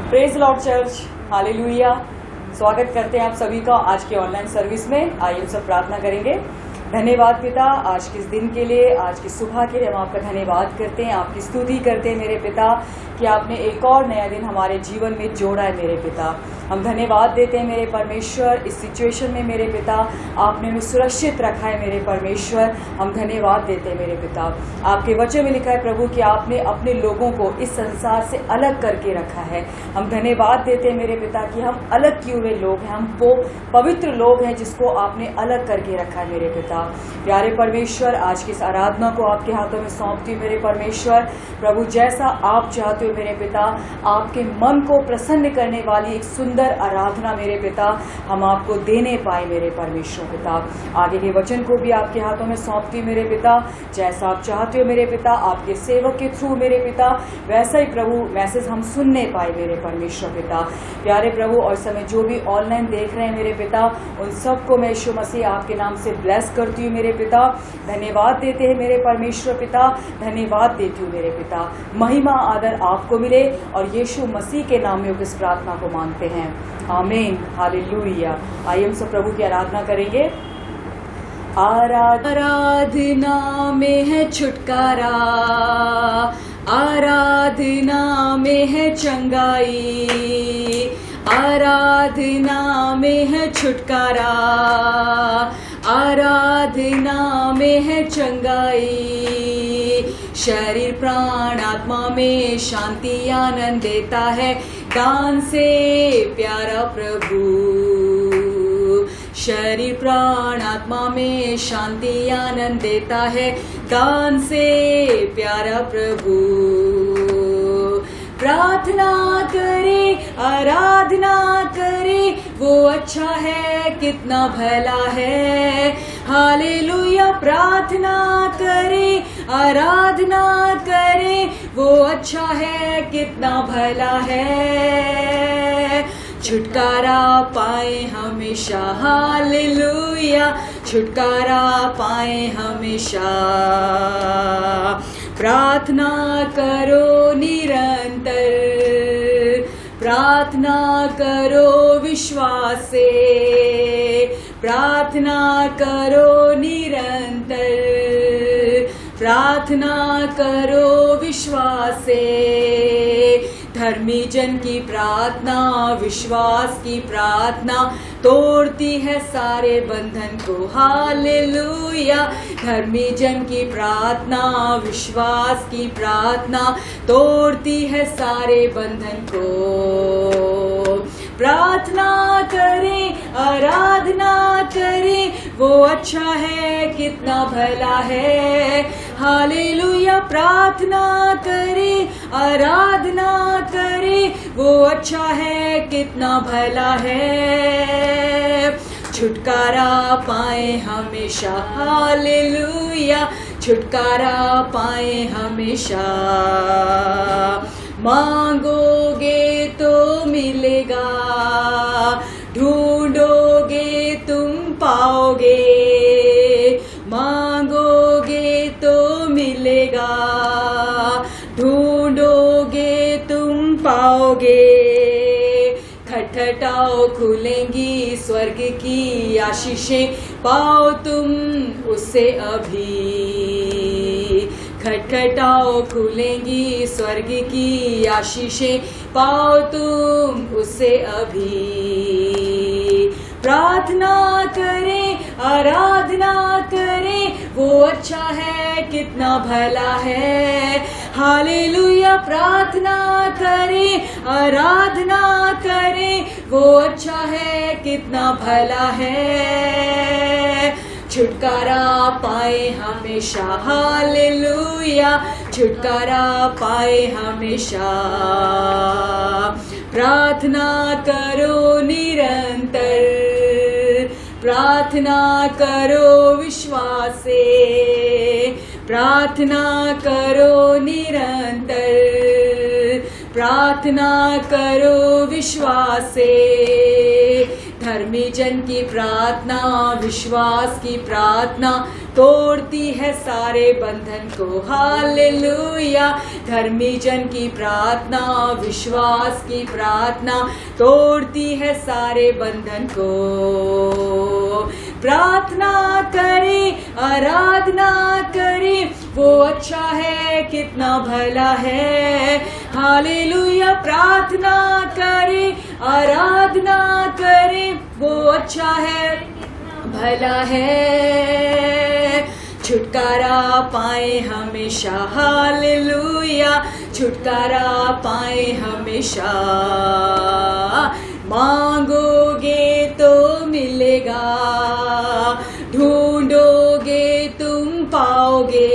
Praise Lord church, hallelujah. स्वागत करते हैं आप सभी का आज के ऑनलाइन सर्विस में। आइए सब प्रार्थना करेंगे। धन्यवाद पिता, आज के इस दिन के लिए, आज की सुबह के लिए हम आपका धन्यवाद करते हैं, आपकी स्तुति करते हैं मेरे पिता कि आपने एक और नया दिन हमारे जीवन में जोड़ा है मेरे पिता। हम धन्यवाद देते हैं मेरे परमेश्वर, इस सिचुएशन में मेरे पिता आपने हमें सुरक्षित रखा है मेरे परमेश्वर। हम धन्यवाद देते हैं मेरे पिता। आपके वचन में लिखा है प्रभु कि आपने अपने लोगों को इस संसार से अलग करके रखा है। हम धन्यवाद देते हैं मेरे पिता कि हम अलग किए हुए लोग हैं, हम वो पवित्र लोग हैं जिसको आपने अलग करके रखा है मेरे पिता। प्यारे परमेश्वर, आज की इस आराधना को आपके हाथों में सौंपती हूँ मेरे परमेश्वर। प्रभु जैसा आप चाहते हो मेरे पिता, आपके मन को प्रसन्न करने वाली एक सुंदर आराधना मेरे पिता हम आपको देने पाए मेरे परमेश्वर पिता। आगे के वचन को भी आपके हाथों में सौंपती मेरे पिता। जैसा आप चाहते हो मेरे पिता, आपके सेवक के थ्रू मेरे पिता, वैसा ही प्रभु मैसेज हम सुनने पाए मेरे परमेश्वर पिता। प्यारे प्रभु, और समय जो भी ऑनलाइन देख रहे हैं मेरे पिता, उन सबको मैं यीशु मसीह आपके नाम से ब्लेस करती हूँ मेरे पिता। धन्यवाद देते हैं मेरे परमेश्वर पिता, धन्यवाद देती हूँ मेरे पिता। महिमा आदर आपको मिले और यीशु मसीह के नाम में इस प्रार्थना को मांगते हैं, आमीन, हालेलुया। आइए हम सब प्रभु की आराधना करेंगे। आराधना में है छुटकारा, आराधना में है चंगाई, आराधना में है छुटकारा, आराधना में है चंगाई। शरीर प्राण आत्मा में शांति आनंद देता है दान से प्यारा प्रभु। शरीर प्राण आत्मा में शांति आनंद देता है दान से प्यारा प्रभु। प्रार्थना करे, आराधना करे, वो अच्छा है, कितना भला है। हालेलुया। प्रार्थना करे, आराधना करे, वो अच्छा है, कितना भला है। छुटकारा पाए हमेशा, हालेलुया, छुटकारा पाए हमेशा। प्रार्थना करो निरंतर, प्रार्थना करो विश्वास से, प्रार्थना करो निरंतर, प्रार्थना करो विश्वास से। धर्मी जन की प्रार्थना, विश्वास की प्रार्थना तोड़ती है सारे बंधन को, हालेलुया। धर्मी जन की प्रार्थना, विश्वास की प्रार्थना तोड़ती है सारे बंधन को। प्रार्थना करे, आराधना करे, वो अच्छा है, कितना भला है। हालेलुया। प्रार्थना करे, आराधना करे, वो अच्छा है, कितना भला है। छुटकारा पाए हमेशा, हालेलुया, छुटकारा पाए हमेशा। मांगोगे तो मिलेगा, ढूंढोगे तुम पाओगे। मांगोगे तो मिलेगा, ढूंढोगे तुम पाओगे। खटखटाओ खुलेंगी स्वर्ग की आशीषें, पाओ तुम उससे अभी। खटखटाओ खुलेंगी स्वर्ग की आशीषें, पाओ तुम उससे अभी। प्रार्थना करे, आराधना करे, वो अच्छा है, कितना भला है। हालेलुया। प्रार्थना करे, आराधना करे, वो अच्छा है, कितना भला है। छुटकारा पाए हमेशा, हालेलुया, छुटकारा पाए हमेशा। प्रार्थना करो निरंतर, प्रार्थना करो विश्वास से, प्रार्थना करो निरंतर, प्रार्थना करो विश्वास से। धर्मी जन की प्रार्थना, विश्वास की प्रार्थना तोड़ती है सारे बंधन को। हालेलुया। धर्मी जन की प्रार्थना, विश्वास की प्रार्थना तोड़ती है सारे बंधन को। प्रार्थना करें, आराधना करें, वो अच्छा है, कितना भला है। हालेलुया। प्रार्थना करें, आराधना करें, वो अच्छा है, भला है। छुटकारा पाए हमेशा। हालेलुया। छुटकारा पाए हमेशा। मांगोगे तो मिलेगा, ढूंढोगे तुम पाओगे।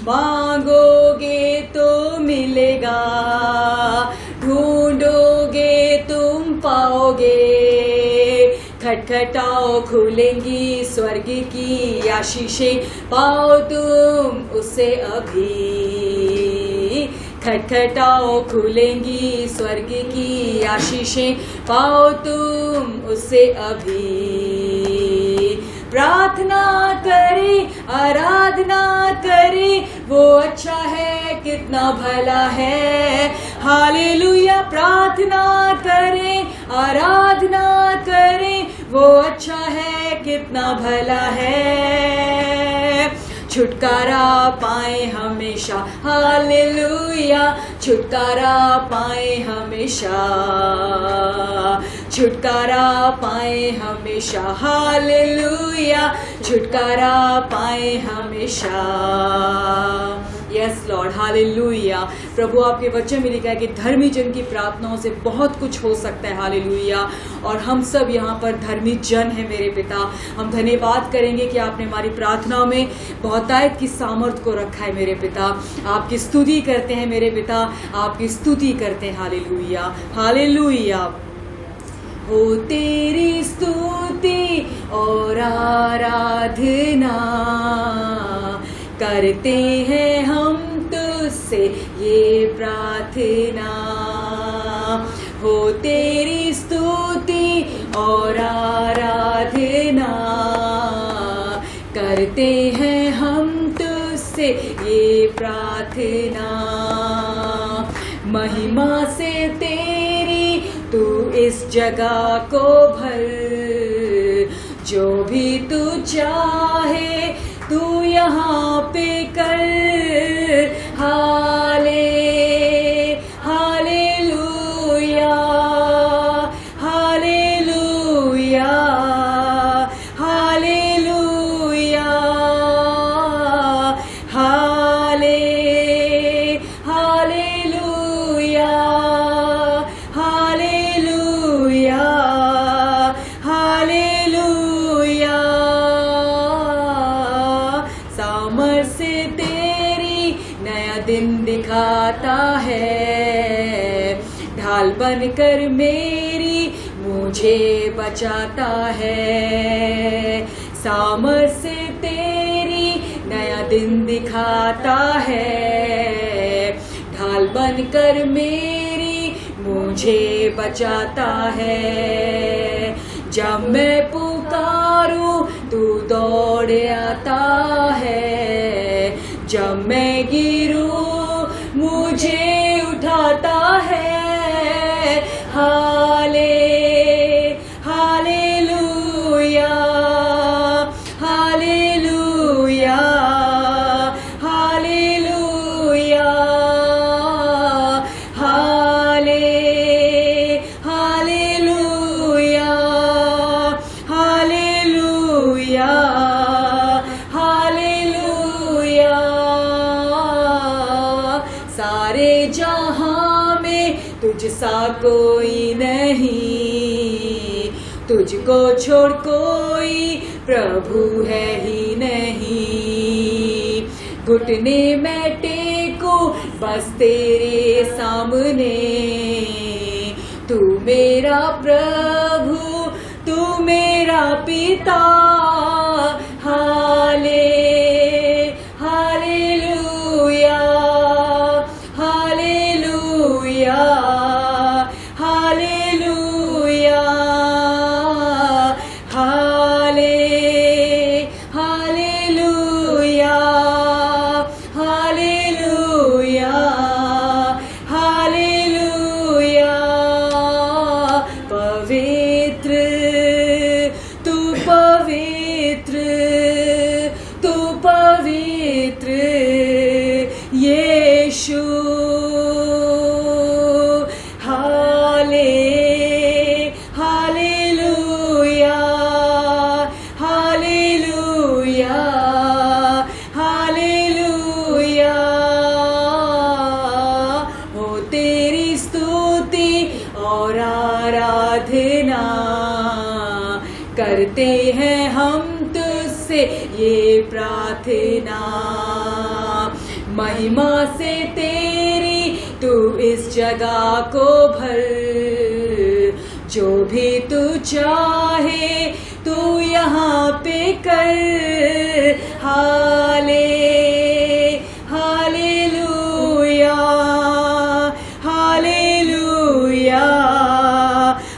मांगोगे तो मिलेगा, ढूंढोगे तुम पाओगे। खटखटाओ खुलेंगी स्वर्ग की आशीषें, पाओ तुम उसे अभी। खटखटाओ खुलेंगी स्वर्ग की आशीषें, पाओ तुम उसे अभी। प्रार्थना करें, आराधना करें, वो अच्छा है, कितना भला है। हालेलुया। प्रार्थना करें, आराधना करें, वो अच्छा है, कितना भला है। छुटकारा पाए हमेशा। हालेलुया। छुटकारा पाए हमेशा। छुटकारा पाए हमेशा। हालेलुया। छुटकारा पाए हमेशा। Yes Lord. हालेलुया। प्रभु आपके वचन में लिखा है कि धर्मी जन की प्रार्थनाओं से बहुत कुछ हो सकता है। हालेलुया। और हम सब यहाँ पर धर्मी जन है मेरे पिता। हम धन्यवाद करेंगे कि आपने हमारी प्रार्थनाओं में बहुतायत की सामर्थ को रखा है मेरे पिता। आपकी स्तुति करते हैं मेरे पिता, आपकी स्तुति करते हैं। हालेलुया। हालेलुया। हो तेरी स्तुति और आराधना करते हैं हम तुझसे ये प्रार्थना। हो तेरी स्तुति और आराधना करते हैं हम तुझसे ये प्रार्थना। महिमा से तेरी तू इस जगह को भर, जो भी तू चाहे तू यहाँ पे कर। Hallelujah. Hallelujah. Hallelujah. Hallelujah. Hallelujah. Hallelujah. सामर्थ तेरी नया दिन दिखाता है, ढाल बनकर मेरी मुझे बचाता है। सामर्थ तेरी नया दिन दिखाता है, ढाल बनकर मेरी मुझे बचाता है। जब मैं पुकारूं तू दौड़ आता है, जब मैं गिरूं मुझे उठाता है। Hallelujah. Hallelujah. Hallelujah. Hallelujah. Hallelujah. Hallelujah. सारे जहां में तुझसा कोई नहीं, तुझको छोड़ कोई प्रभु है ही नहीं। घुटने में टेको बस तेरे सामने, तू मेरा प्रभु, तू मेरा पिता। हालेलुया। हालेलुया। हालेलुया। स्तुति और आराधना करते हैं हम तुझसे ये प्रार्थना। महिमा से तेरी तू इस जगह को भर, जो भी तू चाहे तू यहाँ पे कर। हाले हालेलुया हालेलुया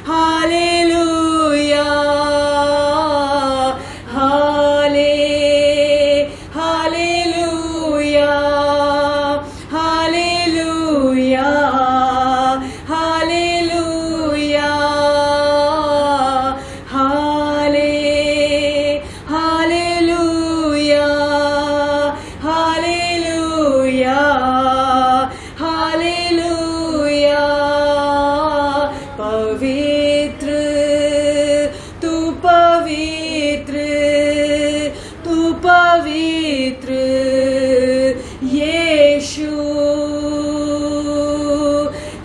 हालेलुया हाले हालेलुया हालेलुया हालेलुया हाले हालेलुया हालेलुया हालेलुया। पवित्र तू पवित्र तू पवित्र यीशु।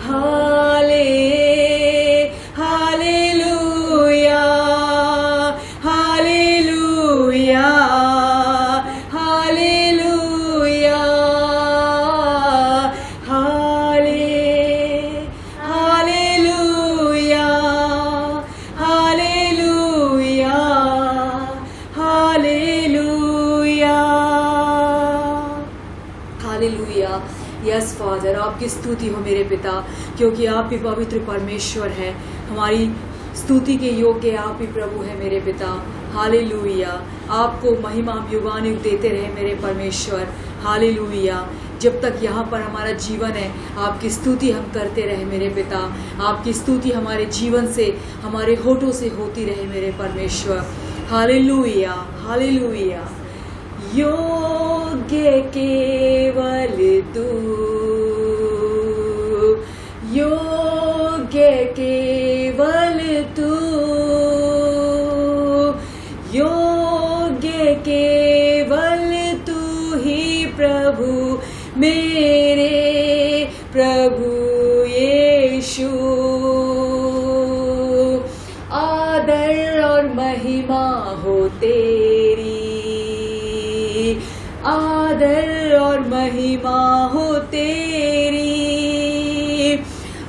हाले हालेलुया हालेलुया हालेलुया हाले hallelujah hallelujah hallelujah hallelujah. Yes father, आपकी स्तुति हो मेरे पिता, क्योंकि आप ही पवित्र परमेश्वर है। हमारी स्तुति के योग्य आप ही प्रभु है मेरे पिता। हालेलुया। आपको महिमा हम युगानुयुग देते रहे मेरे परमेश्वर। हालेलुया। जब तक यहाँ पर हमारा जीवन है आपकी स्तुति हम करते रहे मेरे पिता। आपकी स्तुति हमारे जीवन से, हमारे होठों से होती रहे मेरे परमेश्वर। Hallelujah hallelujah. योग्य केवल तू, योग्य केवल तू, योग्य केवल तू ही प्रभु मेरे प्रभु यीशु। आदर और महिमा हो तेरी, आदर और महिमा हो तेरी,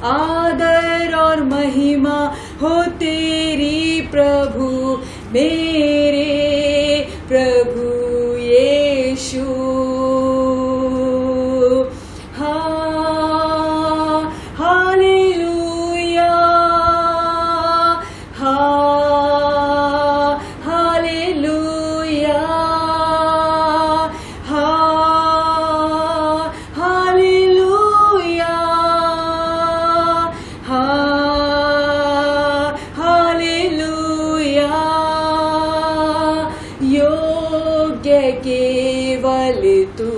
आदर और महिमा हो तेरी प्रभु मेरे प्रभु Yeshu. Hallelujah hallelujah hallelujah hallelujah. योग्य केवल तू,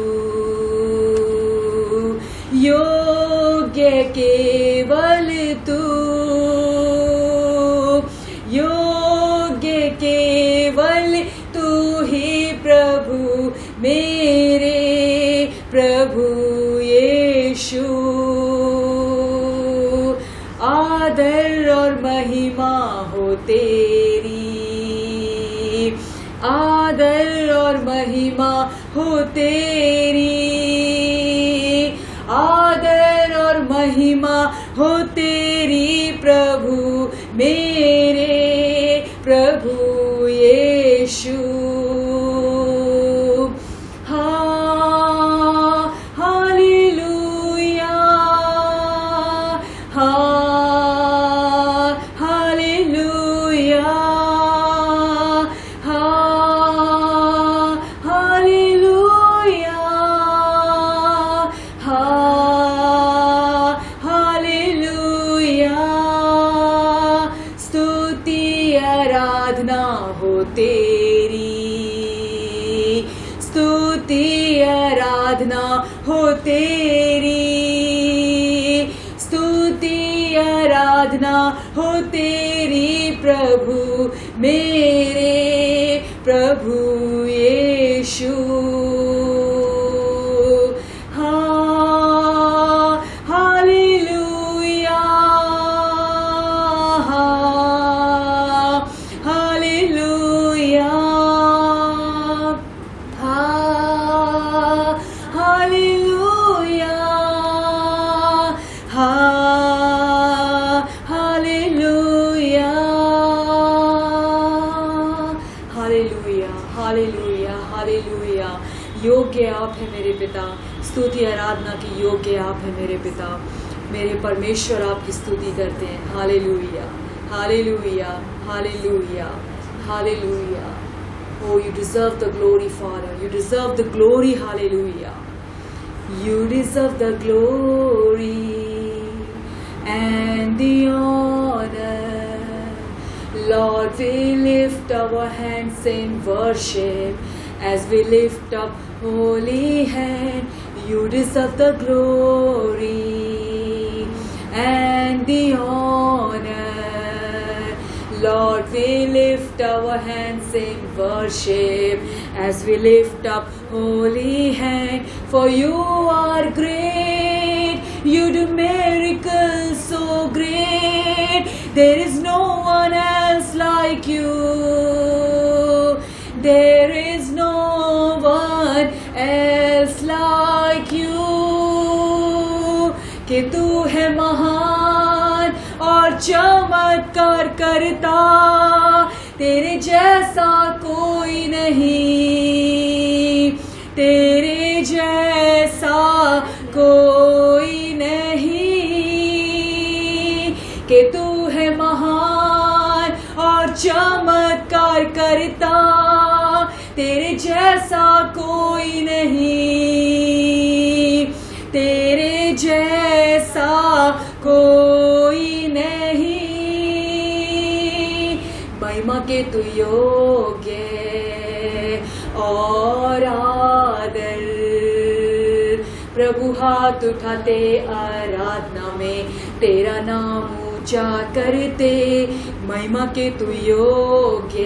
योग्य केवल तू, योग्य केवल तू ही प्रभु मेरे प्रभु यीशु। आदर और महिमा हो तेरी, आदर और महिमा हो तेरी, आदर और महिमा हो तेरी प्रभु मेरे प्रभु Yeshu. Hallelujah hallelujah hallelujah hallelujah. स्तुति आराधना हो तेरी, स्तुति आराधना हो तेरी, स्तुति आराधना हो तेरी प्रभु मेरे प्रभु यीशु। हालेलुया आप है मेरे पिता, स्तुति आराधना की योग्य आप है मेरे पिता। मेरे परमेश्वर आपकी स्तुति करते हैं। Hallelujah, hallelujah, hallelujah, hallelujah. Oh, you deserve the glory, Father. You deserve the glory. Hallelujah. You deserve the glory and the honor. Lord, we lift our hands in worship as we lift up holy hand. You deserve the glory and the honor. Lord, we lift our hands in worship as we lift up holy hand. For you are great, you do miracles so great. There is no one else like you. There is no one else like you. कि तू है महान और चमत्कार करता, तेरे जैसा कोई नहीं, तेरे जैसा कोई नहीं। कि तू है महान और चमत्कार करता, तेरे जैसा कोई नहीं, तेरे जैसा कोई नहीं। महिमा के तू योग्य और आदर, प्रभु हाथ उठाते आराधना में तेरा नाम ऊंचा करते। महिमा के तू योग्य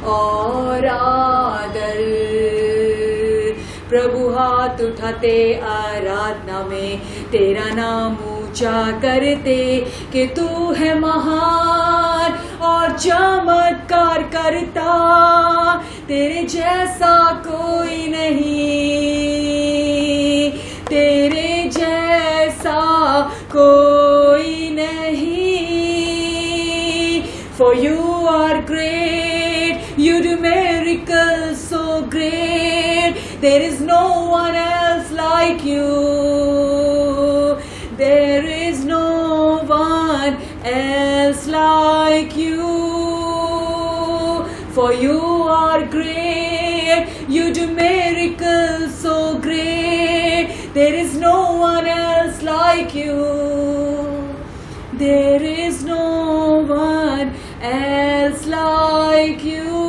और आदर, प्रभु हाथ उठाते आराधना में तेरा नाम ऊंचा करते। कि तू है महान और चमत्कार करता, तेरे जैसा कोई नहीं, तेरे जैसा कोई नहीं। For you are great, you do miracles so great. There is no one else like you. There is no one else like you. For you are great, you do miracles so great. There is no one else like you. There is no one else like you.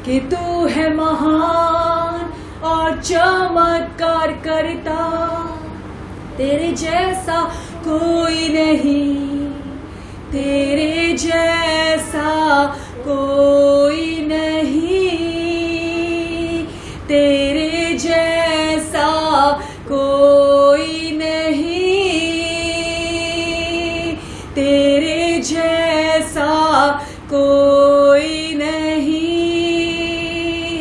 कि तू है महान और चमत्कार करता, तेरे जैसा कोई नहीं, तेरे जैसा कोई नहीं, तेरे जैसा कोई नहीं, तेरे जैसा कोई नहीं।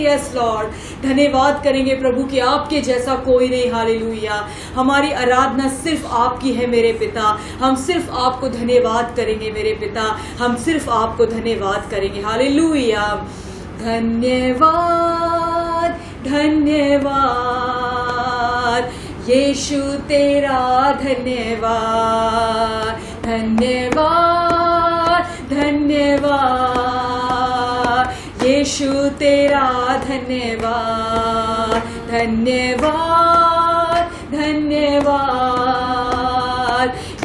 यस लॉर्ड, धन्यवाद करेंगे प्रभु कि आपके जैसा कोई नहीं। हालेलुया। हमारी आराधना सिर्फ आपकी है मेरे पिता। हम सिर्फ आपको धन्यवाद करेंगे मेरे पिता, हम सिर्फ आपको धन्यवाद करेंगे। हालेलुया। धन्यवाद, धन्यवाद यीशु तेरा धन्यवाद, धन्यवाद, धन्यवाद यीशु तेरा धन्यवाद, धन्यवाद, धन्यवाद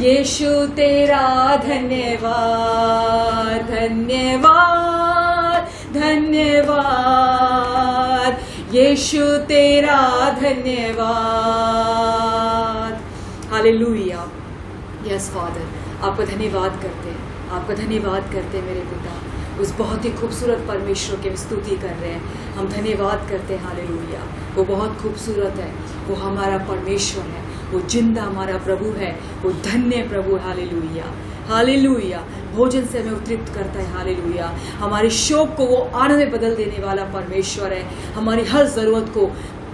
यीशु तेरा धन्यवाद, धन्यवाद, धन्यवाद यीशु तेरा धन्यवाद। हालेलुया। यस फादर, आपका धन्यवाद करते हैं, आपका धन्यवाद करते हैं मेरे पिता। उस बहुत ही खूबसूरत परमेश्वर की स्तुति कर रहे हैं, हम धन्यवाद करते हैं। हालेलुया। वो बहुत खूबसूरत है, वो हमारा परमेश्वर है, वो जिंदा हमारा प्रभु है, वो धन्य प्रभु। Hallelujah, hallelujah. भोजन से हमें उत्तृप्त करता है। हालेलुया। हमारे शोक को वो आनंद में बदल देने वाला परमेश्वर है, हमारी हर जरूरत को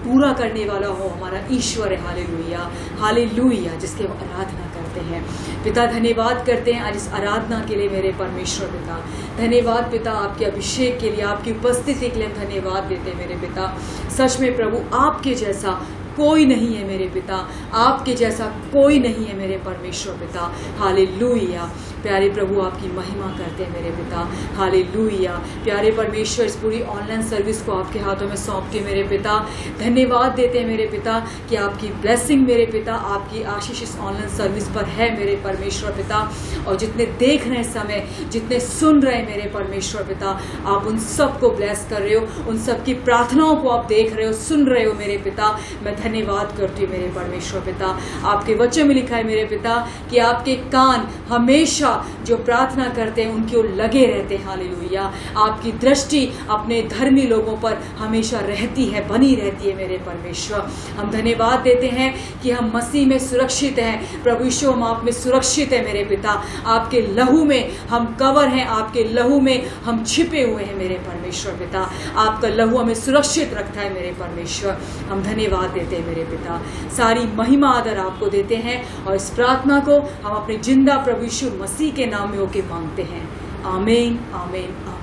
पूरा करने वाला हो हमारा ईश्वर है। Hallelujah, hallelujah. जिसके हम आराधना करते हैं। हैं। पिता धन्यवाद करते हैं आज इस आराधना के लिए मेरे परमेश्वर पिता। धन्यवाद पिता आपके अभिषेक के लिए, आपकी उपस्थिति के लिए हम धन्यवाद देते हैं मेरे पिता। सच में प्रभु आपके जैसा कोई नहीं है मेरे पिता, आपके जैसा कोई नहीं है मेरे परमेश्वर पिता। हालेलुया। प्यारे प्रभु आपकी महिमा करते हैं मेरे पिता। हालेलुया। प्यारे परमेश्वर इस पूरी ऑनलाइन सर्विस को आपके हाथों में सौंप के मेरे पिता धन्यवाद देते हैं मेरे पिता कि आपकी ब्लेसिंग मेरे पिता, आपकी आशीष इस ऑनलाइन सर्विस पर है मेरे परमेश्वर पिता। और जितने देख रहे हैं समय, जितने सुन रहे हैं मेरे परमेश्वर पिता, आप उन सबको ब्लेस कर रहे हो, उन सब की प्रार्थनाओं को आप देख रहे हो, सुन रहे हो मेरे पिता। मैं धन्यवाद करती हूँ मेरे परमेश्वर पिता। आपके वचन में लिखा है मेरे पिता कि आपके कान हमेशा जो प्रार्थना करते हैं उनकी ओर लगे रहते हैं। हालेलुया। आपकी दृष्टि अपने धर्मी लोगों पर हमेशा रहती है, बनी रहती है मेरे परमेश्वर। हम धन्यवाद देते हैं कि हम मसीह में सुरक्षित हैं। प्रभु यीशु हम आप में सुरक्षित है मेरे पिता। आपके लहू में हम कवर हैं, आपके लहू में हम छिपे हुए हैं मेरे परमेश्वर पिता। आपका लहू हमें सुरक्षित रखता है मेरे परमेश्वर। हम धन्यवाद देते हैं मेरे पिता। सारी महिमा आदर आपको देते हैं और इस प्रार्थना को हम अपने जिंदा प्रभु यीशु मसीह के नाम में होके मांगते हैं। आमीन, आमीन, आमीन।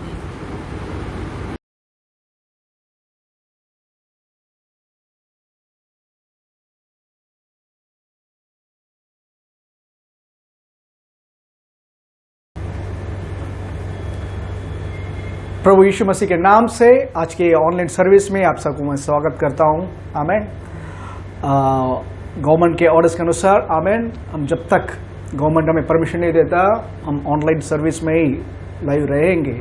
प्रभु यीशु मसीह के नाम से आज के ऑनलाइन सर्विस में आप सबको मैं स्वागत करता हूं। आमीन। गवर्नमेंट के ऑर्डर्स के अनुसार आमीन, हम जब तक गवर्नमेंट हमें परमिशन नहीं देता हम ऑनलाइन सर्विस में ही लाइव रहेंगे।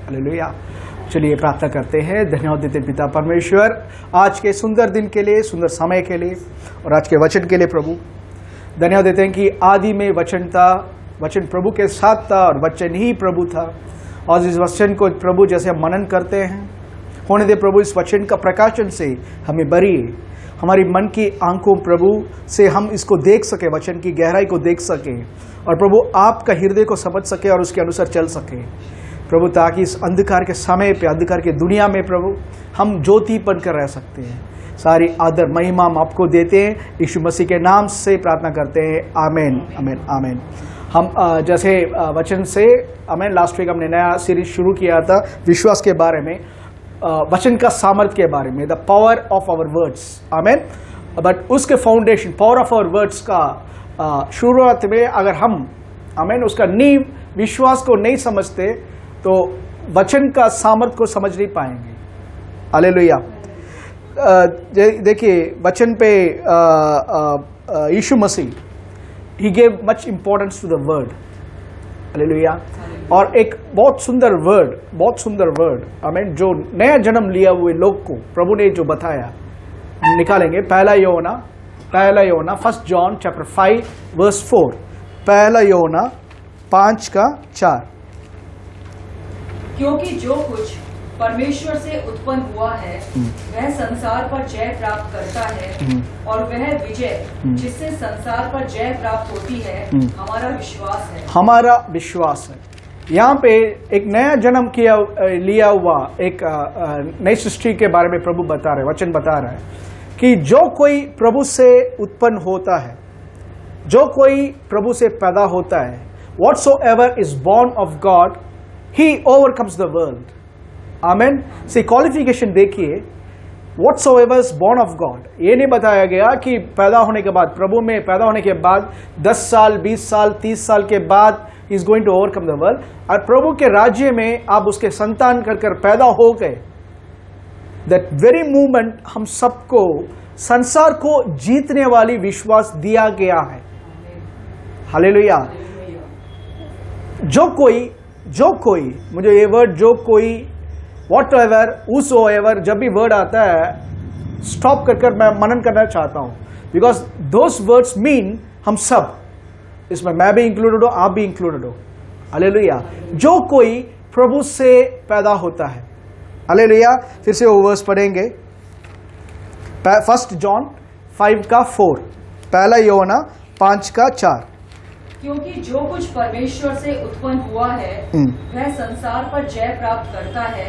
हालेलुया। चलिए प्रार्थना करते हैं। धन्यवाद देते पिता परमेश्वर आज के सुंदर दिन के लिए, सुंदर समय के लिए और आज के वचन के लिए। प्रभु धन्यवाद देते हैं कि आदि में वचन था, वचन प्रभु के साथ था और वचन ही प्रभु था। और इस वचन को प्रभु जैसे हम मनन करते हैं होने दे प्रभु, इस वचन का प्रकाशन से हमें भरिए, हमारी मन की आंखों प्रभु से हम इसको देख सके, वचन की गहराई को देख सके और प्रभु आपका हृदय को समझ सके और उसके अनुसार चल सके प्रभु, ताकि इस अंधकार के समय पे, अंधकार की दुनिया में प्रभु हम ज्योति बनकर रह सकते हैं। सारी आदर महिमा हम आपको देते हैं, यीशु मसीह के नाम से प्रार्थना करते हैं। आमीन, आमीन, आमीन। हम जैसे वचन से आमीन, लास्ट वीक हमने नया सीरीज शुरू किया था विश्वास के बारे में, वचन का सामर्थ्य के बारे में, the power of our words. आमीन। बट उसके foundation power of our words का शुरुआत में अगर हम आमीन उसका नींव विश्वास को नहीं समझते तो वचन का सामर्थ्य को समझ नहीं पाएंगे। हालेलुया। देखिए वचन पे यीशु मसीह ही gave much importance to the word. Hallelujah. और एक बहुत सुंदर वर्ड आमीन जो नया जन्म लिया हुए लोग को प्रभु ने जो बताया, निकालेंगे पहला योना 1 जॉन चैप्टर 5 वर्स 4। पहला योना 5:4। क्योंकि जो कुछ परमेश्वर से उत्पन्न हुआ है वह संसार पर जय प्राप्त करता है और वह विजय जिससे संसार पर जय प्राप्त होती है हमारा विश्वास है। यहाँ पे एक नया जन्म लिया हुआ एक नई सृष्टि के बारे में प्रभु बता रहे, वचन बता रहा है कि जो कोई प्रभु से उत्पन्न होता है, जो कोई प्रभु से पैदा होता है, whatsoever is born of God he overcomes the world। आमेन। से क्वालिफिकेशन देखिए, whatsoever is born of God, ये नहीं बताया गया कि पैदा होने के बाद, प्रभु में पैदा होने के बाद 10 साल 20 साल 30 साल के बाद is going to overcome the world। और प्रभु के राज्य में आप उसके संतान कर पैदा हो गए, that very moment हम सबको संसार को जीतने वाली विश्वास दिया गया है। हालेलुया। जो कोई मुझे ये वर्ड जो कोई whatever whosoever जब भी वर्ड आता है स्टॉप कर मैं मनन करना चाहता हूं, बिकॉज दोस वर्ड्स मीन हम सब, इसमें मैं भी इंक्लूडेड हूं, आप भी इंक्लूडेड हो। हालेलुया। जो कोई प्रभु से पैदा होता है। हालेलुया। फिर से वो वर्स पढ़ेंगे 1 जॉन 5:4, पहला योना 5:4। क्योंकि जो कुछ परमेश्वर से उत्पन्न हुआ है वह संसार पर जय प्राप्त करता है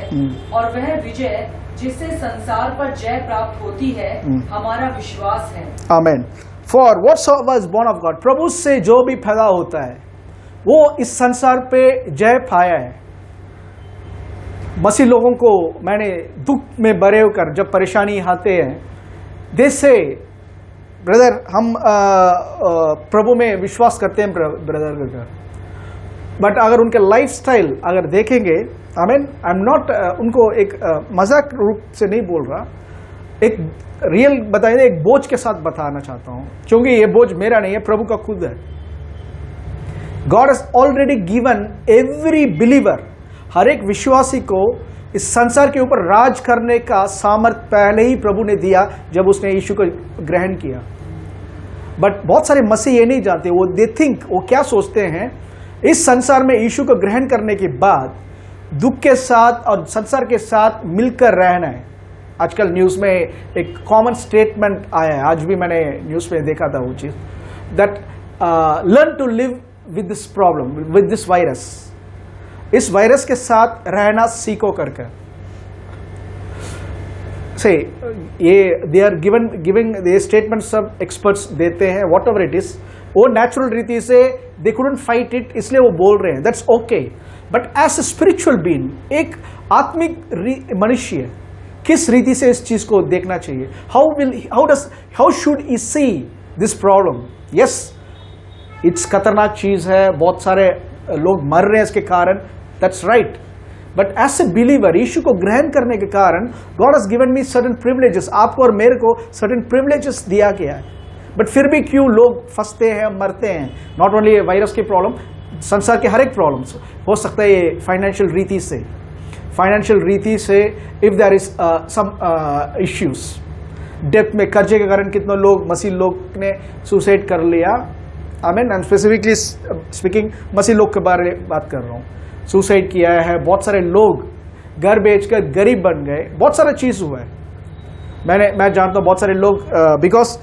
और वह विजय जिससे संसार पर जय प्राप्त होती है हमारा विश्वास है। आमीन। For whatsoever is born of God, प्रभु से जो भी पैदा होता है वो इस संसार पे जय पाया है। मसीह लोगों को मैंने दुख में बरे होकर जब परेशानी आते हैं, दे से ब्रदर हम प्रभु में विश्वास करते हैं ब्रदर, बट अगर उनके लाइफस्टाइल अगर देखेंगे, आई एम नॉट उनको एक मजाक रूप से नहीं बोल रहा, एक रियल बताइए, एक बोझ के साथ बताना चाहता हूं, क्योंकि ये बोझ मेरा नहीं है, प्रभु का खुद है। God has already given every believer, हर एक विश्वासी को इस संसार के ऊपर राज करने का सामर्थ्य पहले ही प्रभु ने दिया जब उसने यीशु को ग्रहण किया। बट बहुत सारे मसीह ये नहीं जानते, वो दे थिंक, वो क्या सोचते हैं, इस संसार में यीशु को ग्रहण करने के बाद दुख के साथ और संसार के साथ मिलकर रहना है। आजकल न्यूज में एक कॉमन स्टेटमेंट आया है, आज भी मैंने न्यूज में देखा था वो चीज, that learn to live with this problem, with this virus, इस वायरस के साथ रहना सीखो करके। से ये they are giving the statement सब एक्सपर्ट्स देते हैं, वॉट एवर इट इज, वो नेचुरल रीति से दे कुडंट फाइट इट, इसलिए वो बोल रहे हैं, that's okay. But as a spiritual being, एक आत्मिक मनुष्य किस रीति से इस चीज को देखना चाहिए, how should he see this problem. Yes, it's खतरनाक चीज है, बहुत सारे लोग मर रहे हैं इसके कारण, that's right, but as a believer, Yeshu को ग्रहण करने के कारण God has given me certain privileges, आपको और मेरे को सर्टेन प्रिविलेजेस दिया गया है। बट फिर भी क्यों लोग फंसते हैं, मरते हैं। नॉट ओनली वायरस की प्रॉब्लम, संसार के हर एक प्रॉब्लम्स हो सकता है ये फाइनेंशियल रीति से if there is some issues, depth में कर्जे के कारण कितने लोग, मसीह लोग ने सुसाइड कर लिया। आमीन, आई एम स्पेसिफिकली स्पीकिंग मसीह लोग के बारे में बात कर रहा हूँ, सुसाइड किया है। बहुत सारे लोग घर बेचकर गरीब बन गए, बहुत सारा चीज हुआ है। मैं जानता हूँ बहुत सारे लोग बिकॉज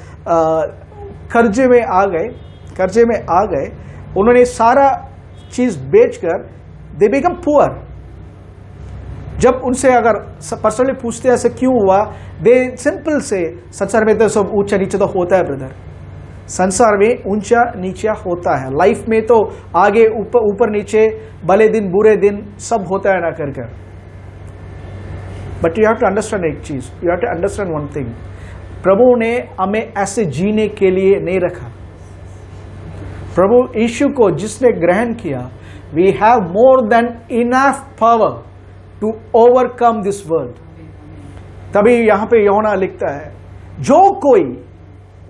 कर्जे में आ गए, उन्होंने सारा चीज बेचकर दे बिकम पुअर। जब उनसे अगर पर्सनली पूछते हैं ऐसे क्यों हुआ, दे सिंपल से, संसार में तो सब ऊंचा नीचे तो होता है ब्रदर, संसार में ऊंचा नीचा होता है, लाइफ में तो आगे ऊपर नीचे, भले दिन बुरे दिन सब होता है ना कर। But you have to understand एक चीज, you have to understand one thing, प्रभु ने हमें ऐसे जीने के लिए नहीं रखा। प्रभु यीशु को जिसने ग्रहण किया, we have more than enough power to overcome this world. तभी यहां पे यूहन्ना लिखता है, जो कोई,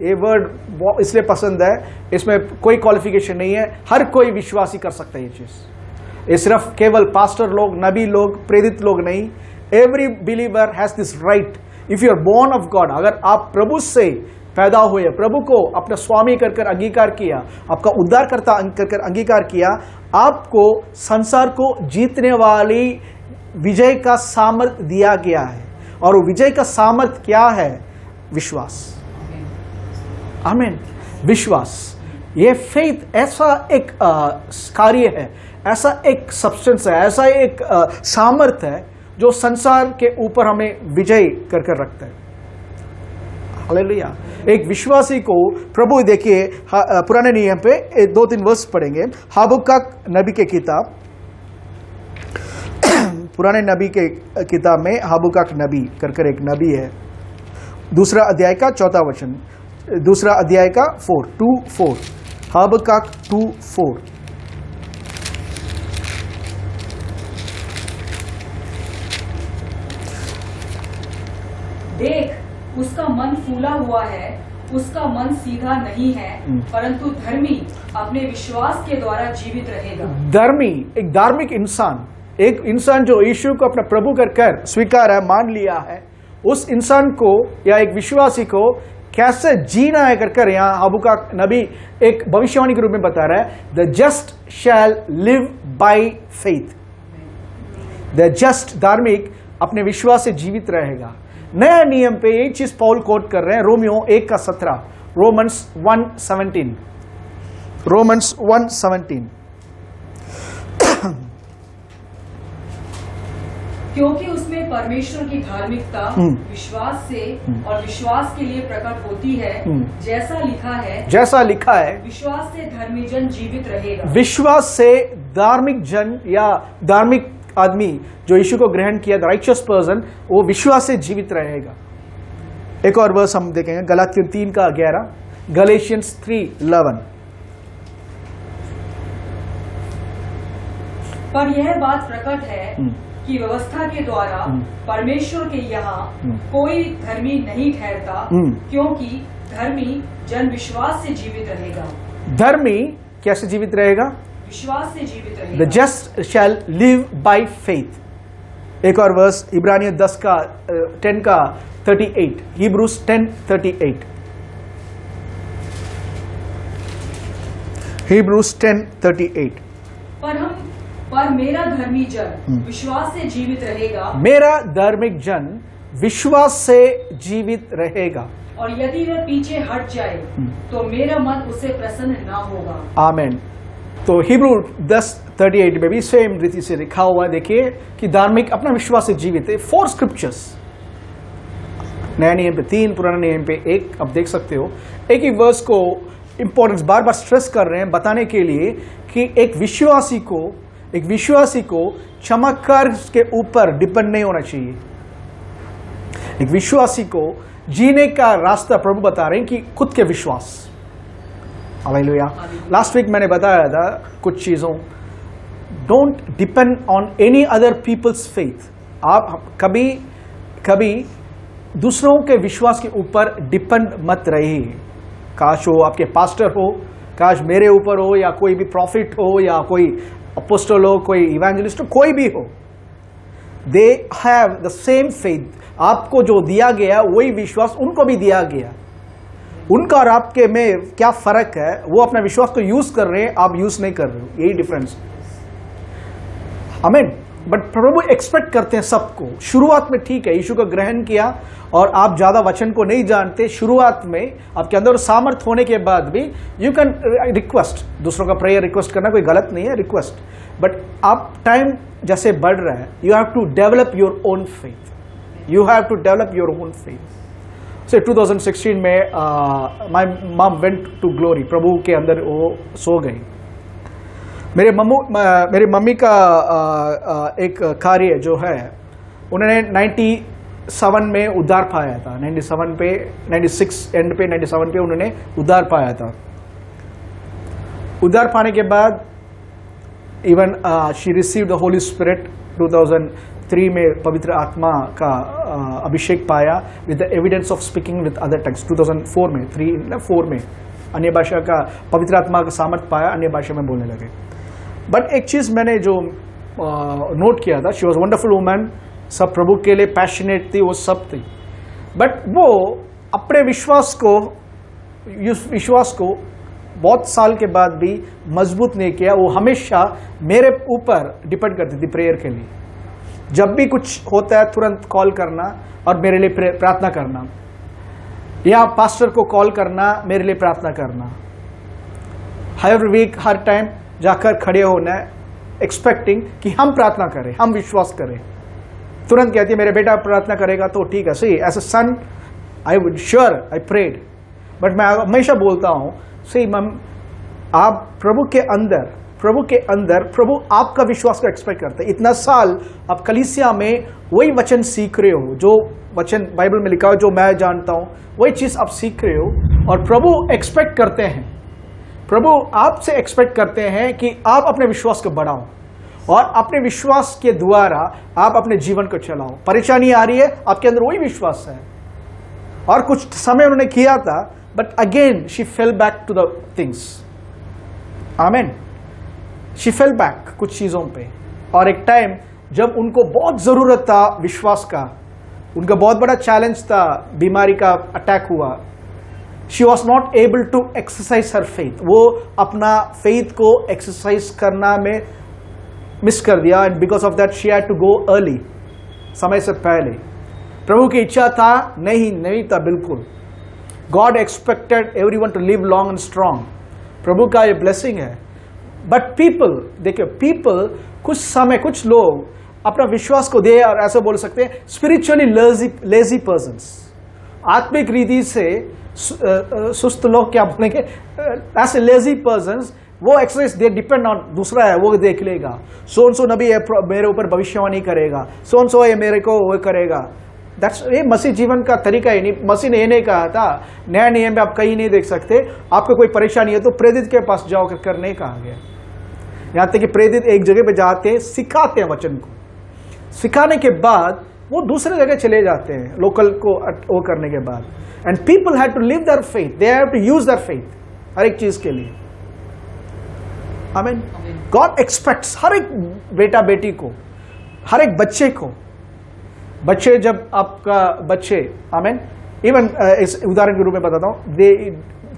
ये वर्ड इसलिए पसंद है, इसमें कोई क्वालिफिकेशन नहीं है, हर कोई विश्वासी कर सकता है ये चीज। ये सिर्फ केवल पास्टर लोग, नबी लोग, प्रेरित लोग नहीं, every believer has this right. If you are born of God, अगर आप प्रभु से पैदा हुए, प्रभु को अपना स्वामी कर अंगीकार किया, आपका उद्धारकर्ता कर अंगीकार किया, आपको संसार को जीतने वाली विजय का सामर्थ्य दिया गया है। और वो विजय का सामर्थ्य क्या है? विश्वास। आमीन। विश्वास, ये फेथ ऐसा एक कार्य है, ऐसा एक सब्सटेंस है, ऐसा एक सामर्थ्य है जो संसार के ऊपर हमें विजय कर रखता है। हालेलुया। एक विश्वासी को प्रभु, देखिए पुराने नियम पे 2-3 वर्ष पढ़ेंगे। हबक्कक नबी के किताब, पुराने नबी के किताब में हबक्कक नबी कर एक नबी है, 2 अध्याय का 4 वचन, 2 अध्याय का 2:4, हबक्कक 2:4। देख, उसका मन फूला हुआ है, उसका मन सीधा नहीं है, परंतु धर्मी अपने विश्वास के द्वारा जीवित रहेगा। धर्मी, एक धार्मिक इंसान, एक इंसान जो यीशु को अपना प्रभु कर स्वीकार है, मान लिया है, उस इंसान को या एक विश्वासी को कैसे जीना है कर यहाँ हबक्कक नबी एक भविष्यवाणी के रूप में बता रहा है, the just shall live by faith. The just, धार्मिक, अपने विश्वास से जीवित रहेगा। नया नियम पे एक चीज पौल कोट कर रहे हैं, रोमियो 1:17, रोमन्स 1:17, रोमन्स 1:17। क्योंकि उसमें परमेश्वर की धार्मिकता विश्वास से और विश्वास के लिए प्रकट होती है। जैसा लिखा है विश्वास से धर्मी जन जीवित रहेगा। विश्वास से धार्मिक जन या धार्मिक आदमी जो यीशु को ग्रहण किया, द राइचियस पर्सन, वो विश्वास से जीवित रहेगा। एक और वर्स हम देखेंगे, गलातियों 3:11, गलेशियंस 3:11। पर यह बात प्रकट है कि व्यवस्था के द्वारा परमेश्वर के यहाँ कोई धर्मी नहीं ठहरता, क्योंकि धर्मी जन विश्वास से जीवित रहेगा। धर्मी कैसे जीवित रहेगा? विश्वास से जीवित रहेगा। The just shall live by faith। एक और वर्स इब्रानियों 10:38, Hebrews 10:38, Hebrews 10:38। पर मेरा धर्मी जन विश्वास से जीवित रहेगा। मेरा धार्मिक जन विश्वास से जीवित रहेगा। और यदि वह पीछे हट जाए तो मेरा मन उसे प्रसन्न ना होगा। आमीन। तो हिब्रू 10:38 में भी सेम रीति से लिखा हुआ, देखिए कि धार्मिक अपना विश्वास से जीवित है। 4 स्क्रिप्चर्स, नया नियम पे 3, पुराने नियम पे 1। अब देख सकते हो एक ही वर्स को इंपॉर्टेंस बार बार स्ट्रेस कर रहे हैं बताने के लिए कि एक विश्वासी को चमत्कार के ऊपर डिपेंड नहीं होना चाहिए। एक विश्वासी को जीने का रास्ता प्रभु बता रहे हैं कि खुद के विश्वास। हालेलुया। लास्ट वीक मैंने बताया था कुछ चीजों, don't depend on any other people's faith. आप कभी दूसरों के विश्वास के ऊपर डिपेंड मत रहिए। काश वो आपके पास्टर हो, काश मेरे ऊपर हो, या कोई भी प्रॉफिट हो, या कोई अपोस्टल हो, कोई इवेंजलिस्ट हो, कोई भी हो। They have the same faith. आपको जो दिया गया वही विश्वास उनको भी दिया गया। उनका और आपके में क्या फर्क है? वो अपना विश्वास को यूज कर रहे हैं, आप यूज नहीं कर रहे हो, यही डिफरेंस। आमीन। बट प्रभु एक्सपेक्ट करते हैं सबको। शुरुआत में ठीक है, यीशु को ग्रहण किया और आप ज्यादा वचन को नहीं जानते, शुरुआत में आपके अंदर सामर्थ होने के बाद भी यू कैन रिक्वेस्ट, दूसरों का प्रेयर रिक्वेस्ट करना कोई गलत नहीं है, रिक्वेस्ट। बट आप टाइम जैसे बढ़ रहा है, you have to develop your own faith, you have to develop your own faith. से 2016 में my mom went to glory, प्रभु के अंदर वो सो गई। मेरे मम्मी का एक कार्य जो है, उन्होंने 97 में उद्धार पाया था। 96 एंड पे 97 पे उन्होंने उद्धार पाया था। उद्धार पाने के बाद even she receive the Holi spirit. 2003 में पवित्र आत्मा का अभिषेक पाया with the evidence of speaking with other tongues. 2004 में अन्य भाषा का पवित्र आत्मा का सामर्थ पाया, अन्य भाषा में बोलने लगे। बट एक चीज मैंने जो नोट किया था, शी वॉज वंडरफुल वुमन, सब प्रभु के लिए पैशनेट थी, वो सब थी। बट वो अपने विश्वास को बहुत साल के बाद भी मजबूत नहीं किया। वो हमेशा मेरे ऊपर डिपेंड करती थी प्रेयर के लिए। जब भी कुछ होता है तुरंत कॉल करना और मेरे लिए प्रार्थना करना, या पास्टर को कॉल करना, मेरे लिए प्रार्थना करना। हर वीक हर टाइम जाकर खड़े होना, एक्सपेक्टिंग कि हम प्रार्थना करें, हम विश्वास करें। तुरंत कहती है मेरे बेटा प्रार्थना करेगा तो ठीक है, सही। As a son I would sure I prayed. But मैं हमेशा बोलता हूं, सही मम, आप प्रभु के अंदर प्रभु आपका विश्वास को एक्सपेक्ट करते हैं। इतना साल आप कलीसिया में वही वचन सीख रहे हो, जो वचन बाइबल में लिखा हो, जो मैं जानता हूं, वही चीज आप सीख रहे हो। और प्रभु एक्सपेक्ट करते हैं, प्रभु आपसे एक्सपेक्ट करते हैं कि आप अपने विश्वास को बढ़ाओ और अपने विश्वास के द्वारा आप अपने जीवन को चलाओ। परेशानी आ रही है, आपके अंदर वही विश्वास है। और कुछ समय उन्होंने किया था, but again she fell back to the things. आमीन। शी फेल बैक कुछ चीजों पे। और एक टाइम जब उनको बहुत जरूरत था विश्वास का, उनका बहुत बड़ा चैलेंज था, बीमारी का अटैक हुआ, she was not able to exercise her faith. वो अपना फेथ को एक्सरसाइज करना में मिस कर दिया, and because of that she had to go early, समय से पहले। प्रभु की इच्छा था नहीं था बिल्कुल। God expected everyone to live long and strong. प्रभु का ये ब्लेसिंग है। बट पीपल, देखिए, पीपल कुछ समय, कुछ लोग अपना विश्वास को दे, और ऐसा बोल सकते हैं स्पिरिचुअली लेजी पर्सन्स, आत्मिक रीति से सुस्त लोग क्या बोलेंगे, ऐसे लेजी पर्सन्स, वो एक्सरसाइज दे डिपेंड ऑन दूसरा है, वो देख लेगा, सो सो नबी है मेरे ऊपर भविष्यवाणी करेगा, सो है मेरे को वो करेगा। दैट्स ये मसीह जीवन का तरीका ही नहीं। मसीह ने ये नहीं कहा था नया नियम में आप कहीं नहीं देख सकते, आपको कोई परेशानी है तो प्रेरित के पास जाओ कर नहीं कहा गया। यहां तक कि प्रेरित एक जगह पे जाते हैं, सिखाते हैं वचन को, सिखाने के बाद वो दूसरे जगह चले जाते हैं लोकल को वो करने के बाद। And people have to live their faith, they have to use their faith हर एक चीज के लिए। आमीन। गॉड एक्सपेक्ट्स हर एक बेटा बेटी को, हर एक बच्चे को, बच्चे जब आपका बच्चे, आमीन, इवन इस उदाहरण के रूप में बताता हूं, दे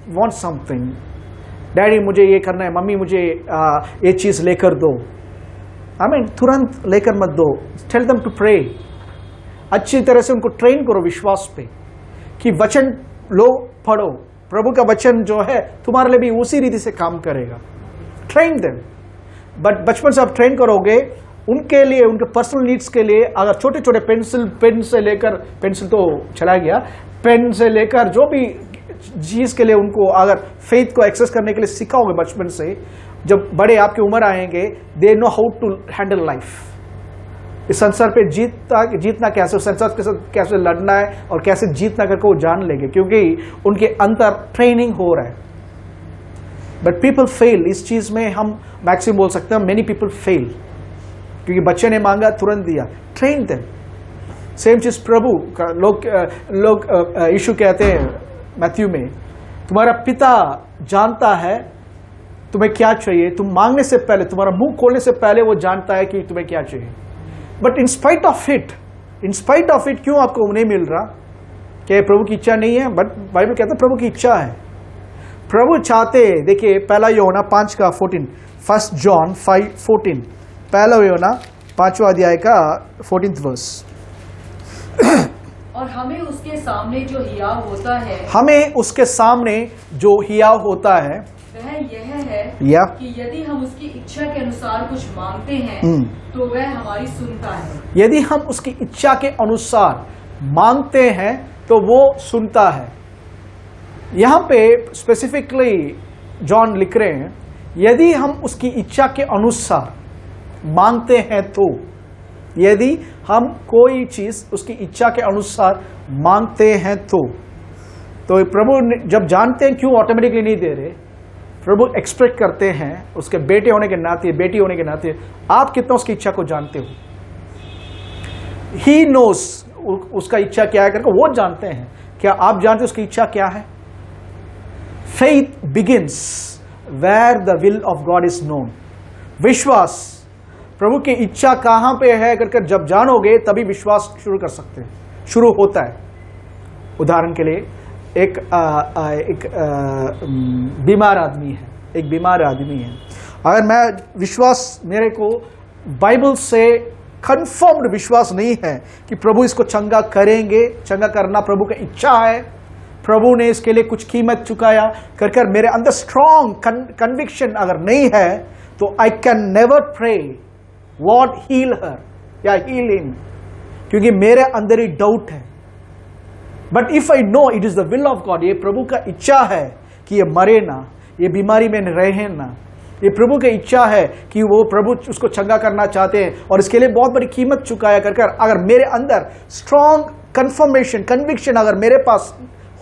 वांट समथिंग, डैडी मुझे ये करना है, मम्मी मुझे ये चीज लेकर दो, आमीन, तुरंत लेकर मत दो, टेल देम टू प्रे। अच्छी तरह से उनको ट्रेन करो विश्वास पे कि वचन लो, पढ़ो, प्रभु का वचन जो है तुम्हारे लिए भी उसी रीति से काम करेगा। Train them. बट बचपन से आप ट्रेन करोगे उनके लिए, उनके पर्सनल नीड्स के लिए, अगर छोटे छोटे पेन से लेकर, पेंसिल तो चला गया, पेन से लेकर जो भी चीज के लिए उनको अगर फेथ को एक्सेस करने के लिए सिखाओगे बचपन से, जब बड़े आपकी उम्र आएंगे, they know how to handle life. इस संसार पे जीतना कैसे, संसार के साथ कैसे लड़ना है और कैसे जीतना करके वो जान लेंगे, क्योंकि उनके अंदर ट्रेनिंग हो रहा है। बट पीपल फेल, इस चीज में हम मैक्सिमम बोल सकते हैं मेनी पीपल फेल, क्योंकि बच्चे ने मांगा तुरंत दिया। Train them. सेम चीज प्रभु का, लोग यीशु कहते हैं मैथ्यू में, तुम्हारा पिता जानता है तुम्हें क्या चाहिए, तुम मांगने से पहले, तुम्हारा मुंह खोलने से पहले वो जानता है कि तुम्हें क्या चाहिए। But in spite of it क्यों आपको नहीं मिल रहा? क्या प्रभु की इच्छा नहीं है? बट बाइबल कहता है प्रभु की इच्छा है। प्रभु चाहते, देखिए पहला यूहन्ना 5:14, 1 John 5:14, पहला यूहन्ना 5वां अध्याय का 14th वर्स। और हमें उसके सामने जो हियाव होता है, हमें उसके सामने जो हियाव होता है वह यह है कि यदि हम उसकी इच्छा के अनुसार कुछ मांगते हैं तो वह हमारी सुनता है। यदि हम उसकी इच्छा के अनुसार मांगते हैं तो वो सुनता है। यहां पे स्पेसिफिकली जॉन लिख रहे हैं, यदि हम उसकी इच्छा के अनुसार मांगते हैं तो, यदि हम कोई चीज उसकी इच्छा के अनुसार मांगते हैं तो प्रभु जब जानते हैं क्यों ऑटोमेटिकली नहीं दे रहे, प्रभु एक्सपेक्ट करते हैं उसके बेटे होने के नाते, बेटी होने के नाते, आप कितना उसकी इच्छा को जानते हो। ही नोस उसका इच्छा क्या है करके वो जानते हैं। क्या आप जानते हो उसकी इच्छा क्या है? Faith begins where the will of God is known. विश्वास, प्रभु की इच्छा कहां पे है करके जब जानोगे तभी विश्वास शुरू कर सकते हैं, शुरू होता है। उदाहरण के लिए एक बीमार आदमी है, अगर मैं विश्वास, मेरे को बाइबल से कंफर्म्ड विश्वास नहीं है कि प्रभु इसको चंगा करेंगे, चंगा करना प्रभु की इच्छा है, प्रभु ने इसके लिए कुछ कीमत चुकाया कर मेरे अंदर स्ट्रॉन्ग कन्विक्शन अगर नहीं है, तो I can never pray Lord heal her या हील हिम, क्योंकि मेरे अंदर ही डाउट है। But if I know it is the will of God, ये प्रभु का इच्छा है कि ये मरे ना, ये बीमारी में रहे ना, ये प्रभु की इच्छा है कि वो प्रभु उसको चंगा करना चाहते हैं और इसके लिए बहुत बड़ी कीमत चुकाया कर, अगर मेरे अंदर स्ट्रॉन्ग कंफर्मेशन, कन्विक्शन अगर मेरे पास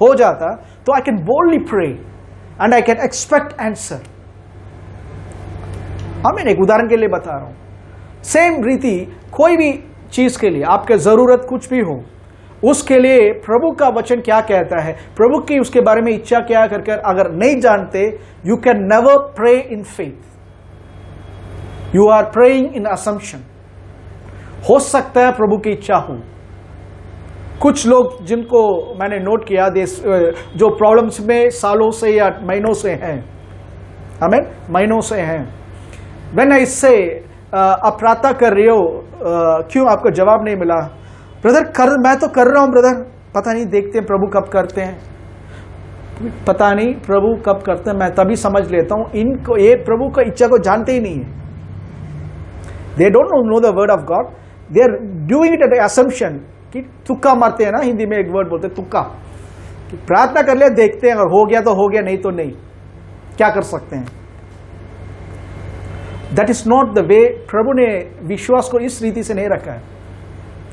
हो जाता, तो I can boldly pray and I can expect answer. मैं एक उदाहरण के लिए बता रहा हूं। सेम रीति कोई भी चीज के लिए, आपके जरूरत कुछ भी हो, उसके लिए प्रभु का वचन क्या कहता है, प्रभु की उसके बारे में इच्छा क्या करके अगर नहीं जानते, you can never pray in faith, you are praying in assumption. हो सकता है प्रभु की इच्छा हो। कुछ लोग जिनको मैंने नोट किया, जो प्रॉब्लम्स में सालों से या महीनों से हैं, आमीन, महीनों से हैं, व्हेन आई से आप प्रार्थना कर रही हो, क्यों आपको जवाब नहीं मिला? ब्रदर मैं तो कर रहा हूं ब्रदर, पता नहीं, देखते हैं प्रभु कब करते हैं, पता नहीं प्रभु कब करते हैं। मैं तभी समझ लेता हूं इनको, ये प्रभु का इच्छा को जानते ही नहीं है। They don't know the word of God. They are doing it at assumption कि तुक्का मारते हैं ना, हिंदी में एक वर्ड बोलते हैं तुक्का, कि प्रार्थना कर लिया, देखते हैं, अगर हो गया तो हो गया, नहीं तो नहीं, क्या कर सकते हैं। That is not the way. प्रभु ने विश्वास को इस रीति से नहीं रखा है।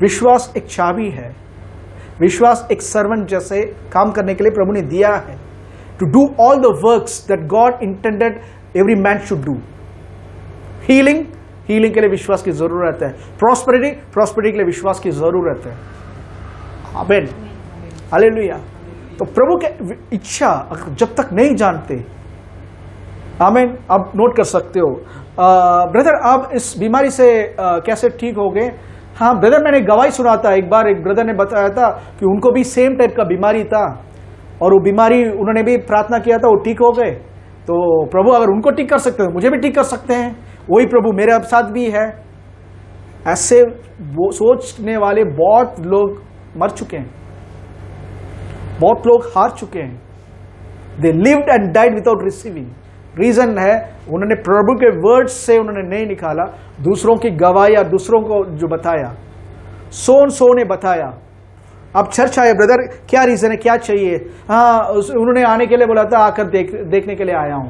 विश्वास एक चाबी है, विश्वास एक सर्वेंट जैसे काम करने के लिए प्रभु ने दिया है, to do all the works that God intended every man should do. Healing के लिए विश्वास की जरूरत है, प्रॉस्पेरिटी के लिए विश्वास की जरूरत है। आमीन, हालेलुया। तो प्रभु के इच्छा जब तक नहीं जानते, आमीन, आप नोट कर सकते हो। ब्रदर आप इस बीमारी से कैसे ठीक हो गए? हाँ ब्रदर, मैंने गवाही सुना था, एक बार एक ब्रदर ने बताया था कि उनको भी सेम टाइप का बीमारी था और वो बीमारी उन्होंने भी प्रार्थना किया था, वो ठीक हो गए। तो प्रभु अगर उनको ठीक कर सकते हैं मुझे भी ठीक कर सकते हैं, वही प्रभु मेरे साथ भी है। ऐसे वो सोचने वाले बहुत लोग मर चुके हैं, बहुत लोग हार चुके हैं। They lived and died without receiving. Reason है उन्होंने प्रभु के वर्ड से उन्होंने नहीं निकाला, दूसरों की गवाही, दूसरों को जो बताया, सो ने बताया। अब चर्च आए, ब्रदर क्या रीजन है, क्या चाहिए? हाँ उन्होंने आने के लिए बोला था, आकर देखने के लिए आया हूं।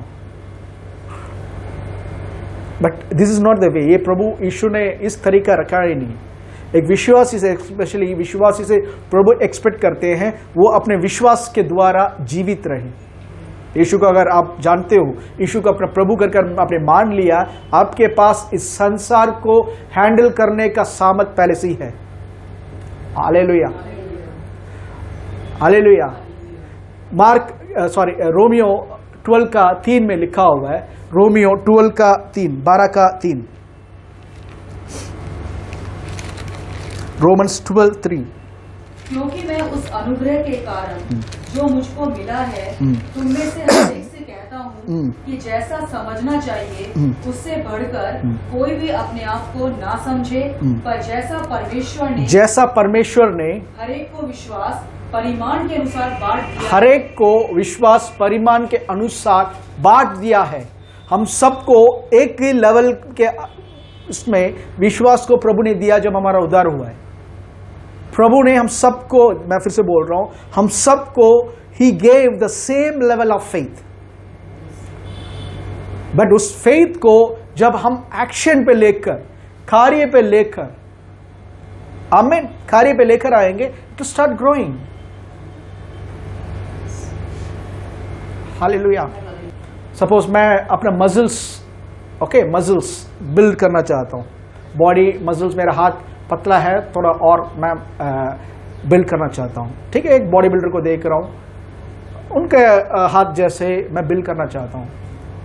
But this is not the वे। ये प्रभु यीशु ने इस तरीका रखा ही नहीं। एक विश्वासी से, स्पेशली विश्वासी से प्रभु एक्सपेक्ट करते हैं वो अपने विश्वास के द्वारा जीवित रहे। यीशु को अगर आप जानते हो, यीशु को अपना प्रभु कर आपने मान लिया, आपके पास इस संसार को हैंडल करने का सामर्थ पहले से ही है। Hallelujah, hallelujah. रोमियो 12:3 में लिखा हुआ है, रोमियो 12:3 रोमन्स 12:3। क्योंकि मैं उस अनुग्रह के कारण जो मुझको मिला है तुम में से हर एक से कहता हूँ कि जैसा समझना चाहिए उससे बढ़कर कोई भी अपने आप को ना समझे, पर जैसा परमेश्वर ने हर एक को विश्वास परिमाण के अनुसार बांट दिया, हर एक को विश्वास परिमाण के अनुसार बांट दिया है। हम सबको एक ही लेवल के इसमें विश्वास को प्रभु ने दिया जब हमारा उद्धार हुआ है। प्रभु ने हम सबको, मैं फिर से बोल रहा हूं, हम सबको he gave the same level of faith. But उस फेथ को जब हम एक्शन पे लेकर, कार्य पे लेकर, आमीन, कार्य पे लेकर आएंगे to start growing. Hallelujah. Suppose मैं अपना मसल्स बिल्ड करना चाहता हूं, बॉडी मसल्स, मेरा हाथ पतला है थोड़ा और मैं बिल्ड करना चाहता हूं। ठीक है, एक बॉडी बिल्डर को देख रहा हूं, उनके हाथ जैसे मैं बिल्ड करना चाहता हूं।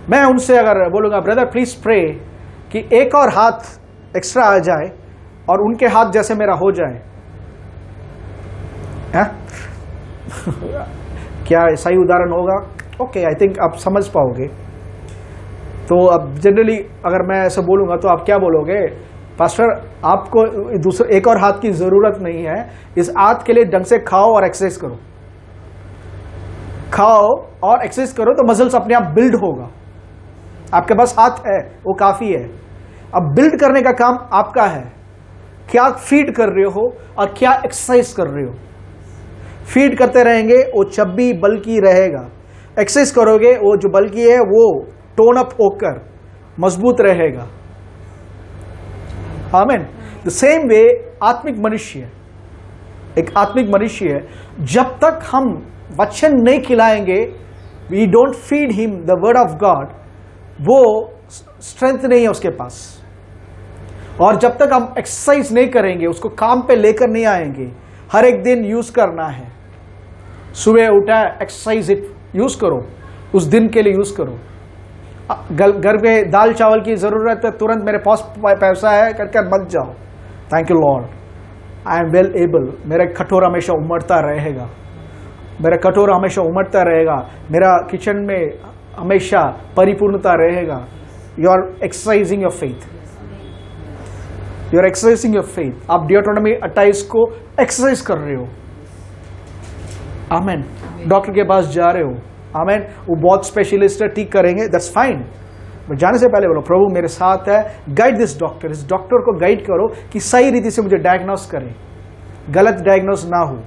मैं उनसे अगर बोलूंगा ब्रदर प्लीज प्रे कि एक और हाथ एक्स्ट्रा आ जाए और उनके हाथ जैसे मेरा हो जाए, क्या सही उदाहरण होगा? ओके, आई थिंक आप समझ पाओगे। तो अब जनरली अगर मैं ऐसे बोलूंगा तो आप क्या बोलोगे? पास्टर आपको दूसरे एक और हाथ की जरूरत नहीं है, इस हाथ के लिए ढंग से खाओ और एक्सरसाइज करो, खाओ और एक्सरसाइज करो तो मसल्स अपने आप बिल्ड होगा। आपके पास हाथ है वो काफी है। अब बिल्ड करने का काम आपका है, क्या फीड कर रहे हो और क्या एक्सरसाइज कर रहे हो। फीड करते रहेंगे वो चब्बी बल्कि रहेगा, एक्सरसाइज करोगे वो जो बल्कि है वो टोन अप होकर मजबूत रहेगा। आमीन। द सेम वे आत्मिक मनुष्य, एक आत्मिक मनुष्य जब तक हम वचन नहीं खिलाएंगे, we don't feed him the word of God, वो स्ट्रेंथ नहीं है उसके पास। और जब तक हम एक्सरसाइज नहीं करेंगे, उसको काम पे लेकर नहीं आएंगे, हर एक दिन यूज करना है। सुबह उठा एक्सरसाइज यूज करो, उस दिन के लिए यूज करो। घर में दाल चावल की जरूरत है, तुरंत मेरे पास पैसा है करके मत जाओ। Thank you Lord, I am well able. मेरा कटोरा हमेशा उमड़ता रहेगा, मेरा कटोरा हमेशा उमड़ता रहेगा, मेरा किचन में हमेशा परिपूर्णता रहेगा। You are exercising your faith, you are exercising your faith. आप डियोटोनॉमी 28 को एक्सरसाइज कर रहे हो। आमेन। डॉक्टर के पास जा रहे हो, आमेन, वो बहुत स्पेशलिस्ट है, ठीक करेंगे, दैट्स फाइन। बट जाने से पहले बोलो प्रभु मेरे साथ है, गाइड दिस डॉक्टर, इस डॉक्टर को गाइड करो कि सही रीति से मुझे डायग्नोस करें, गलत डायग्नोस ना हो,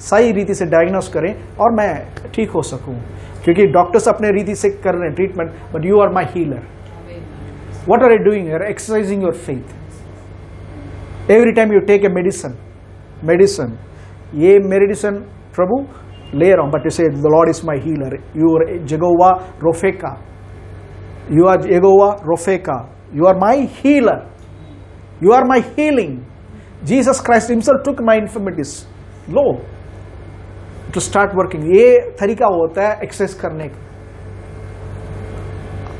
सही रीति से डायग्नोस करें और मैं ठीक हो सकूं, क्योंकि डॉक्टर्स अपने रीति से कर रहे हैं treatment, but you are my healer. What are you doing? You are exercising your faith. Every time you take a medicine, ये मेडिसिन प्रभु ले रहा हूं, but you say the lord is my healer. You are Jehovah Rophekha, you are Jehovah Rophekha, you are my healer, you are my healing. Jesus Christ himself took my infirmities, लो to start working. ये तरीका होता है exercise करने का.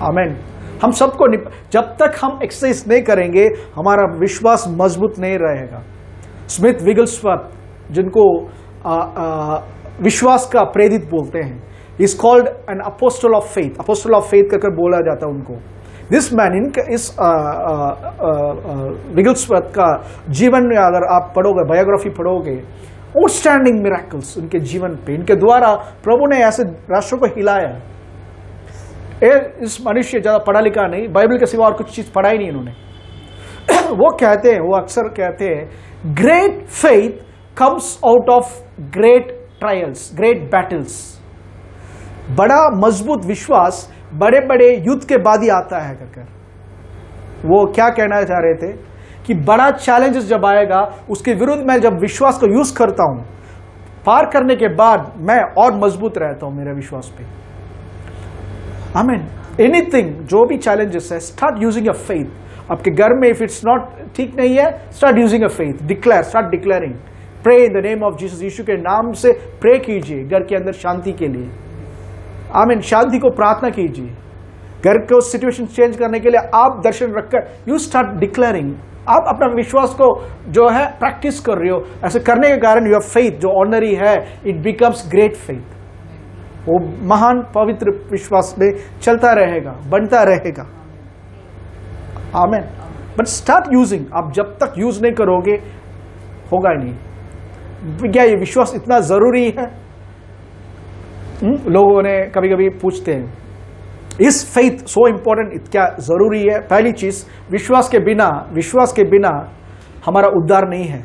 आमेन. हम सबको जब तक हम एक्सरसाइज नहीं करेंगे हमारा विश्वास मजबूत नहीं रहेगा. स्मिथ विगलस्वर्थ, जिनको विश्वास का प्रेरित बोलते हैं, is called an apostle of faith. Apostle of faith कहकर बोला जाता है उनको. दिस मैन, इस विगलस्वर्थ का जीवन में अगर आप पढ़ोगे, बायोग्राफी पढ़ोगे, आउटस्टैंडिंग मिरेकल्स उनके जीवन पे, इनके द्वारा प्रभु ने ऐसे राष्ट्रों को हिलाया. इस मनुष्य ज्यादा पढ़ा लिखा नहीं, बाइबल के सिवा और कुछ चीज पढ़ा ही नहीं इन्होंने. वो कहते हैं, वो अक्सर कहते हैं, great faith comes out of great trials, great battles. बड़ा मजबूत विश्वास बड़े बड़े युद्ध के बाद ही आता है कर. वो क्या कहना चाह रहे थे कि बड़ा चैलेंजेस जब आएगा उसके विरुद्ध मैं जब विश्वास को यूज करता हूं, पार करने के बाद मैं और मजबूत रहता हूं मेरे विश्वास पे. आमीन. एनीथिंग, जो भी चैलेंजेस है, स्टार्ट यूजिंग अ फेथ. आपके घर में इफ इट्स नॉट ठीक नहीं है, start using a faith. Declare, start declaring. Pray in the name of Jesus. यीशु के नाम से प्रे कीजिए घर के अंदर शांति के लिए. आमीन. शांति को प्रार्थना कीजिए. घर को सिचुएशन चेंज करने के लिए आप दर्शन रखकर यू स्टार्ट डिक्लेयरिंग. आप अपना विश्वास को जो है प्रैक्टिस कर रहे हो. ऐसे करने के कारण योर फेथ जो ऑर्डिनरी है, इट बिकम्स ग्रेट फेथ. वो महान पवित्र विश्वास में चलता रहेगा, बनता रहेगा. आमीन. But start using. आप जब तक यूज नहीं करोगे होगा नहीं. क्या ये विश्वास इतना जरूरी है? लोगों ने कभी कभी पूछते हैं, इस फेथ सो इंपॉर्टेंट, क्या जरूरी है? पहली चीज, विश्वास के बिना हमारा उद्धार नहीं है.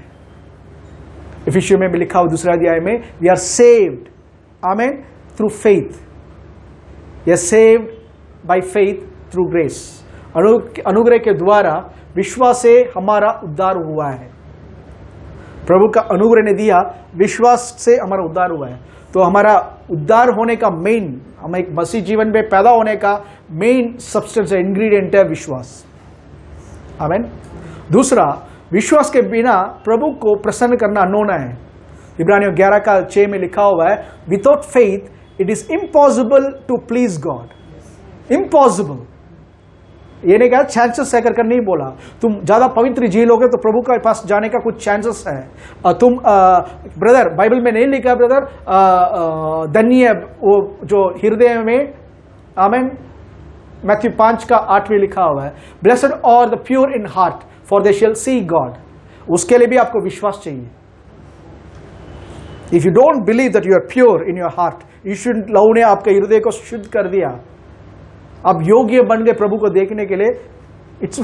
इफिसियों में भी लिखा हुआ 2 अध्याय में, we are saved, amen, through faith. We are saved by faith through grace. अनुग्रह के द्वारा विश्वास से हमारा उद्धार हुआ है. प्रभु का अनुग्रह ने दिया, विश्वास से हमारा उद्धार हुआ है. तो हमारा उद्धार होने का मेन, हम एक मसीह जीवन में पैदा होने का मेन सब्सटेंस है, इंग्रेडिएंट है विश्वास. आमीन. दूसरा, विश्वास के बिना प्रभु को प्रसन्न करना अनहोना है. इब्रानियों 11:6 में लिखा हुआ है, without faith it is impossible to please God. Impossible, ये नहीं कहा चांसेस है कर नहीं बोला. तुम ज्यादा पवित्र जी लोगे तो प्रभु के पास जाने का कुछ चांसेस है. तुम ब्रदर, बाइबल में नहीं लिखा ब्रदर, धन्य वो जो हृदय में, आमीन, मैथ्यू 5:8 में लिखा हुआ है, blessed are the pure in heart for they shall see God. उसके लिए भी आपको विश्वास चाहिए. If you don't believe that you are pure in your heart, you should, लहू ने आपके हृदय को शुद्ध कर दिया, अब योग्य बन गए प्रभु को देखने के लिए. इट्स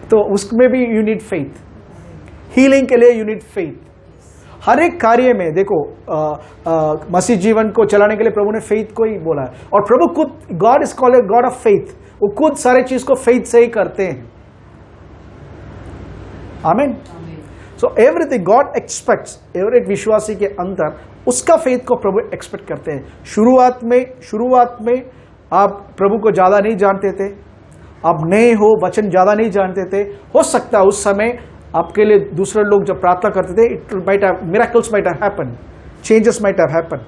तो उसमें भी यू नीड फेथ. हीलिंग के लिए यू नीड फेथ. हर एक कार्य में देखो, मसीह जीवन को चलाने के लिए प्रभु ने फेथ को ही बोला है. और प्रभु खुद, God is called God of faith. वो खुद सारे चीज को फेथ से ही करते हैं. आमीन. So everything God aspects, every विश्वासी के अंदर उसका फेथ को प्रभु एक्सपेक्ट करते हैं. शुरुआत में आप प्रभु को ज्यादा नहीं जानते थे, आप नए हो, वचन ज्यादा नहीं जानते थे. हो सकता है उस समय आपके लिए दूसरे लोग जब प्रार्थना करते थे, it might have, miracles might have happen, changes might have happen.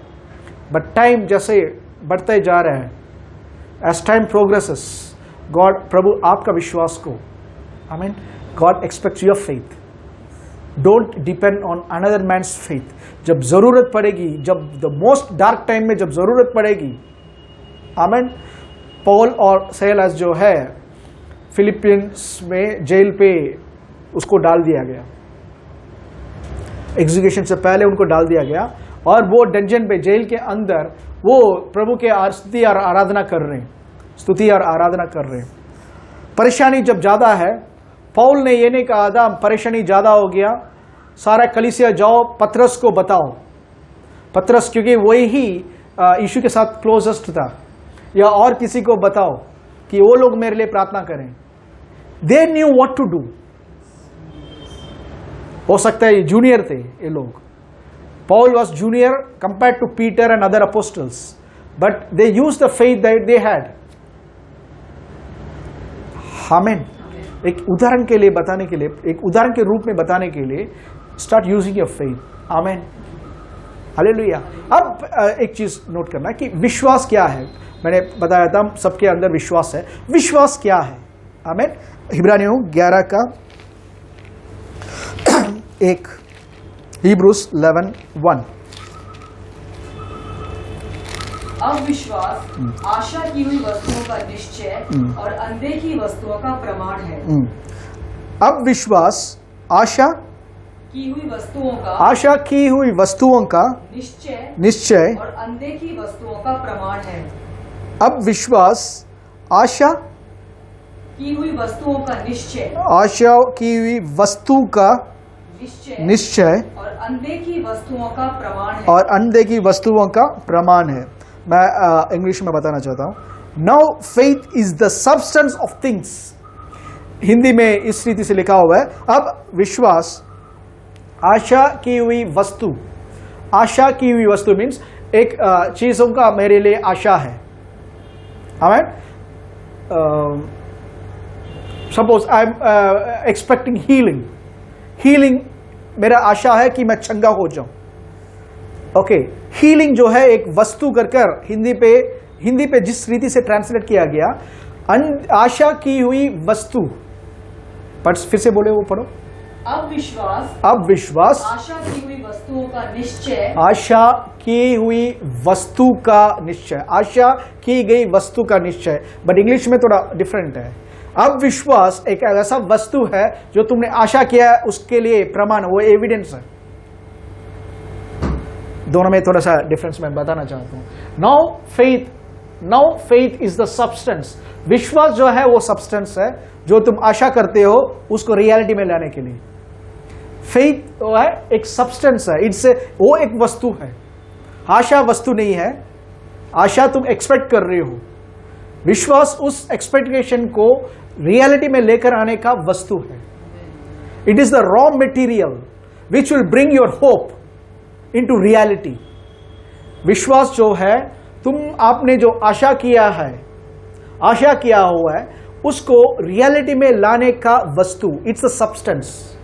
But time जैसे बढ़ते जा रहे हैं, एज टाइम प्रोग्रेसेस, गॉड, प्रभु आपका विश्वास को, amen, God expects your faith. Don't depend on another man's faith. जब जरूरत पड़ेगी, जब द मोस्ट डार्क टाइम में जब जरूरत पड़ेगी, आमीन. पॉल और सैलास जो है फिलिपींस में जेल पे उसको डाल दिया गया, एग्जीक्यूशन से पहले उनको डाल दिया गया, और वो डंजन पे, जेल के अंदर वो प्रभु के स्तुति और आराधना कर रहे हैं. परेशानी जब ज़्यादा है, पौल ने ये नहीं कहा था परेशानी ज़्यादा हो गया सारा कलीसिया जाओ पतरस को बताओ। पतरस क्योंकि वही ही यीशु के साथ क्लोजेस्ट था, या और किसी को बताओ कि वो लोग मेरे लिए प्रार्थना करें। They knew what to do. हो सकता है ये जूनियर थे ये लोग। Paul was junior compared to Peter and other apostles, but they used the faith that they had. Amen. एक उदाहरण के लिए बताने के लिए, एक उदाहरण के रूप में बताने के लिए start using your faith. Amen. Hallelujah. अब एक चीज नोट करना कि विश्वास क्या है। मैंने बताया था सबके अंदर विश्वास है। विश्वास क्या है? आमीन। इब्रानियों 11 का 1, Hebrews 11:1। अब विश्वास आशा की हुई वस्तुओं का निश्चय और अनदेखी वस्तुओं का प्रमाण है। अब विश्वास आशा की हुई वस्तुओं का निश्चय और अनदेखी वस्तुओं का प्रमाण है। अब विश्वास आशा की हुई वस्तुओं का आशा की हुई वस्तु का निश्चय और अनदेखी वस्तुओं का प्रमाण है। और अनदेखी वस्तुओं का प्रमाण है। मैं इंग्लिश में बताना चाहता हूं। Now faith is the substance of things. Hindi में इस रीति से लिखा हुआ है। अब विश्वास आशा की हुई वस्तु। आशा की हुई वस्तु मीन्स एक चीजों का मेरे लिए आशा है। आमीन। Suppose I am expecting healing मेरा आशा है कि मैं चंगा हो जाऊं। ओके, हीलिंग जो है एक वस्तु कर हिंदी पे जिस रीति से ट्रांसलेट किया गया, आशा की हुई वस्तु। पर फिर से बोले, वो पढ़ो। अब विश्वास आशा की हुई वस्तुओं का निश्चय। आशा की हुई वस्तु का निश्चय। आशा की गई वस्तु का निश्चय। बट इंग्लिश में थोड़ा डिफरेंट है। अब विश्वास एक ऐसा वस्तु है जो तुमने आशा किया है, उसके लिए प्रमाण, वो एविडेंस है। दोनों में थोड़ा सा डिफरेंस मैं बताना चाहता हूं। Now faith is the substance. विश्वास जो है वो सब्सटेंस है जो तुम आशा करते हो उसको रियलिटी में लाने के लिए। फेथ वो है एक सब्सटेंस है, वो एक वस्तु है। आशा वस्तु नहीं है। आशा तुम एक्सपेक्ट कर रहे हो, विश्वास उस एक्सपेक्टेशन को रियलिटी में लेकर आने का वस्तु है। It is the raw material which will bring your hope into reality. विश्वास जो है, आपने जो आशा किया हुआ है उसको रियलिटी में लाने का वस्तु। It's a substance.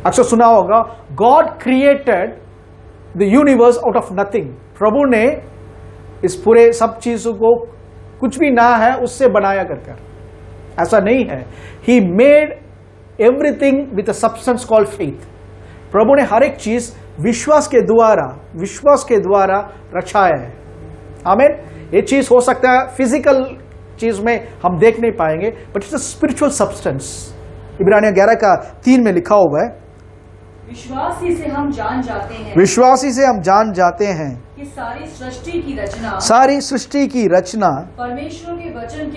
अक्सर सुना होगा, God created the universe out of nothing. प्रभु ने इस पूरे सब चीजों को कुछ भी ना है उससे बनाया कर। ऐसा नहीं है। He made everything with a substance called faith. प्रभु ने हर एक चीज विश्वास के द्वारा रचाया है। आमीन। ये चीज हो सकता है फिजिकल चीज में हम देख नहीं पाएंगे, but it's a spiritual substance. इब्रानियों 11 का 3 में लिखा हुआ है, विश्वास ही से हम जान जाते हैं कि सारी सृष्टि की रचना परमेश्वर के वचन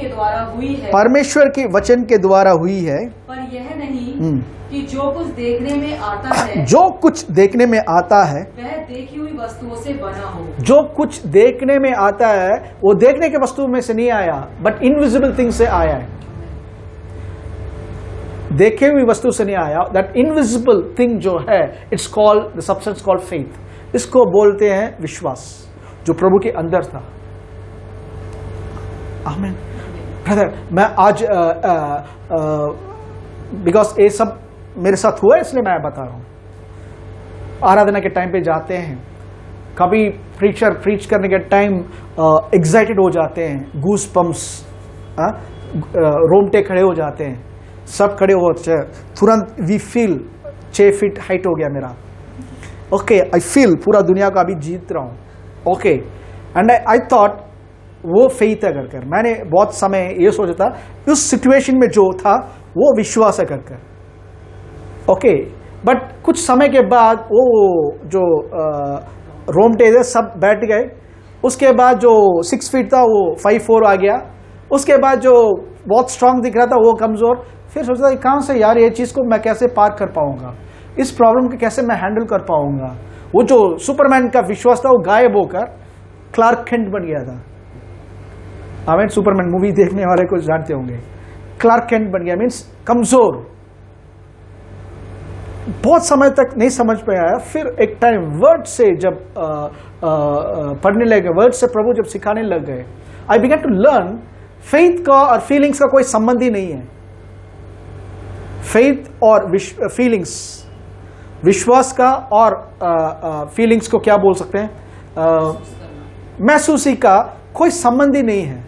के द्वारा हुई है। पर यह नहीं कि जो कुछ देखने में आता है वह देखी हुई वस्तुओं से बना हो। जो कुछ देखने में आता है वो देखने के वस्तु में से नहीं आया, बट इनविजिबल थिंग से आया है। देखे हुई वस्तु से नहीं आया। दैट इनविजिबल थिंग जो है, it's called the substance called faith. इसको बोलते हैं विश्वास, जो प्रभु के अंदर था। आमीन। ब्रदर, मैं आज बिकॉज ये सब मेरे साथ हुआ है इसलिए मैं बता रहा हूं। आराधना के टाइम पे जाते हैं, कभी प्रीचर प्रीच करने के टाइम एक्साइटेड हो जाते हैं, गूस पम्प्स, रोमटे खड़े हो जाते हैं, सब खड़े हो तुरंत वी फील 6 फीट हाइट हो गया मेरा। ओके, आई फील पूरा दुनिया का अभी जीत रहा हूं। ओके, एंड आई थॉट वो फेथ है कर। मैंने बहुत समय ये सोचा था उस सिचुएशन में जो था वो विश्वास है कर। ओके, बट कुछ समय के बाद वो जो रोमटे थे सब बैठ गए। उसके बाद जो 6 फीट था वो 5'4" आ गया। उसके बाद जो बहुत स्ट्रांग दिख रहा था वो कमजोर, फिर सोचता कहां से यार ये चीज को मैं कैसे पार कर पाऊंगा, इस प्रॉब्लम को कैसे मैं हैंडल कर पाऊंगा। वो जो सुपरमैन का विश्वास था वो गायब होकर क्लार्क केंट बन गया था। आमीन। सुपरमैन मूवी देखने वाले को जानते होंगे, क्लार्क केंट बन गया, मीन्स कमजोर। बहुत समय तक नहीं समझ में आया, फिर एक टाइम वर्ड से जब पढ़ने लगे, वर्ड से प्रभु जब सिखाने लग गए, आई बिगन टू लर्न फेथ का और फीलिंग्स का कोई संबंध ही नहीं है। फेथ और फीलिंग्स, विश्वास का और फीलिंग्स को क्या बोल सकते हैं, महसूसी का कोई संबंध ही नहीं है।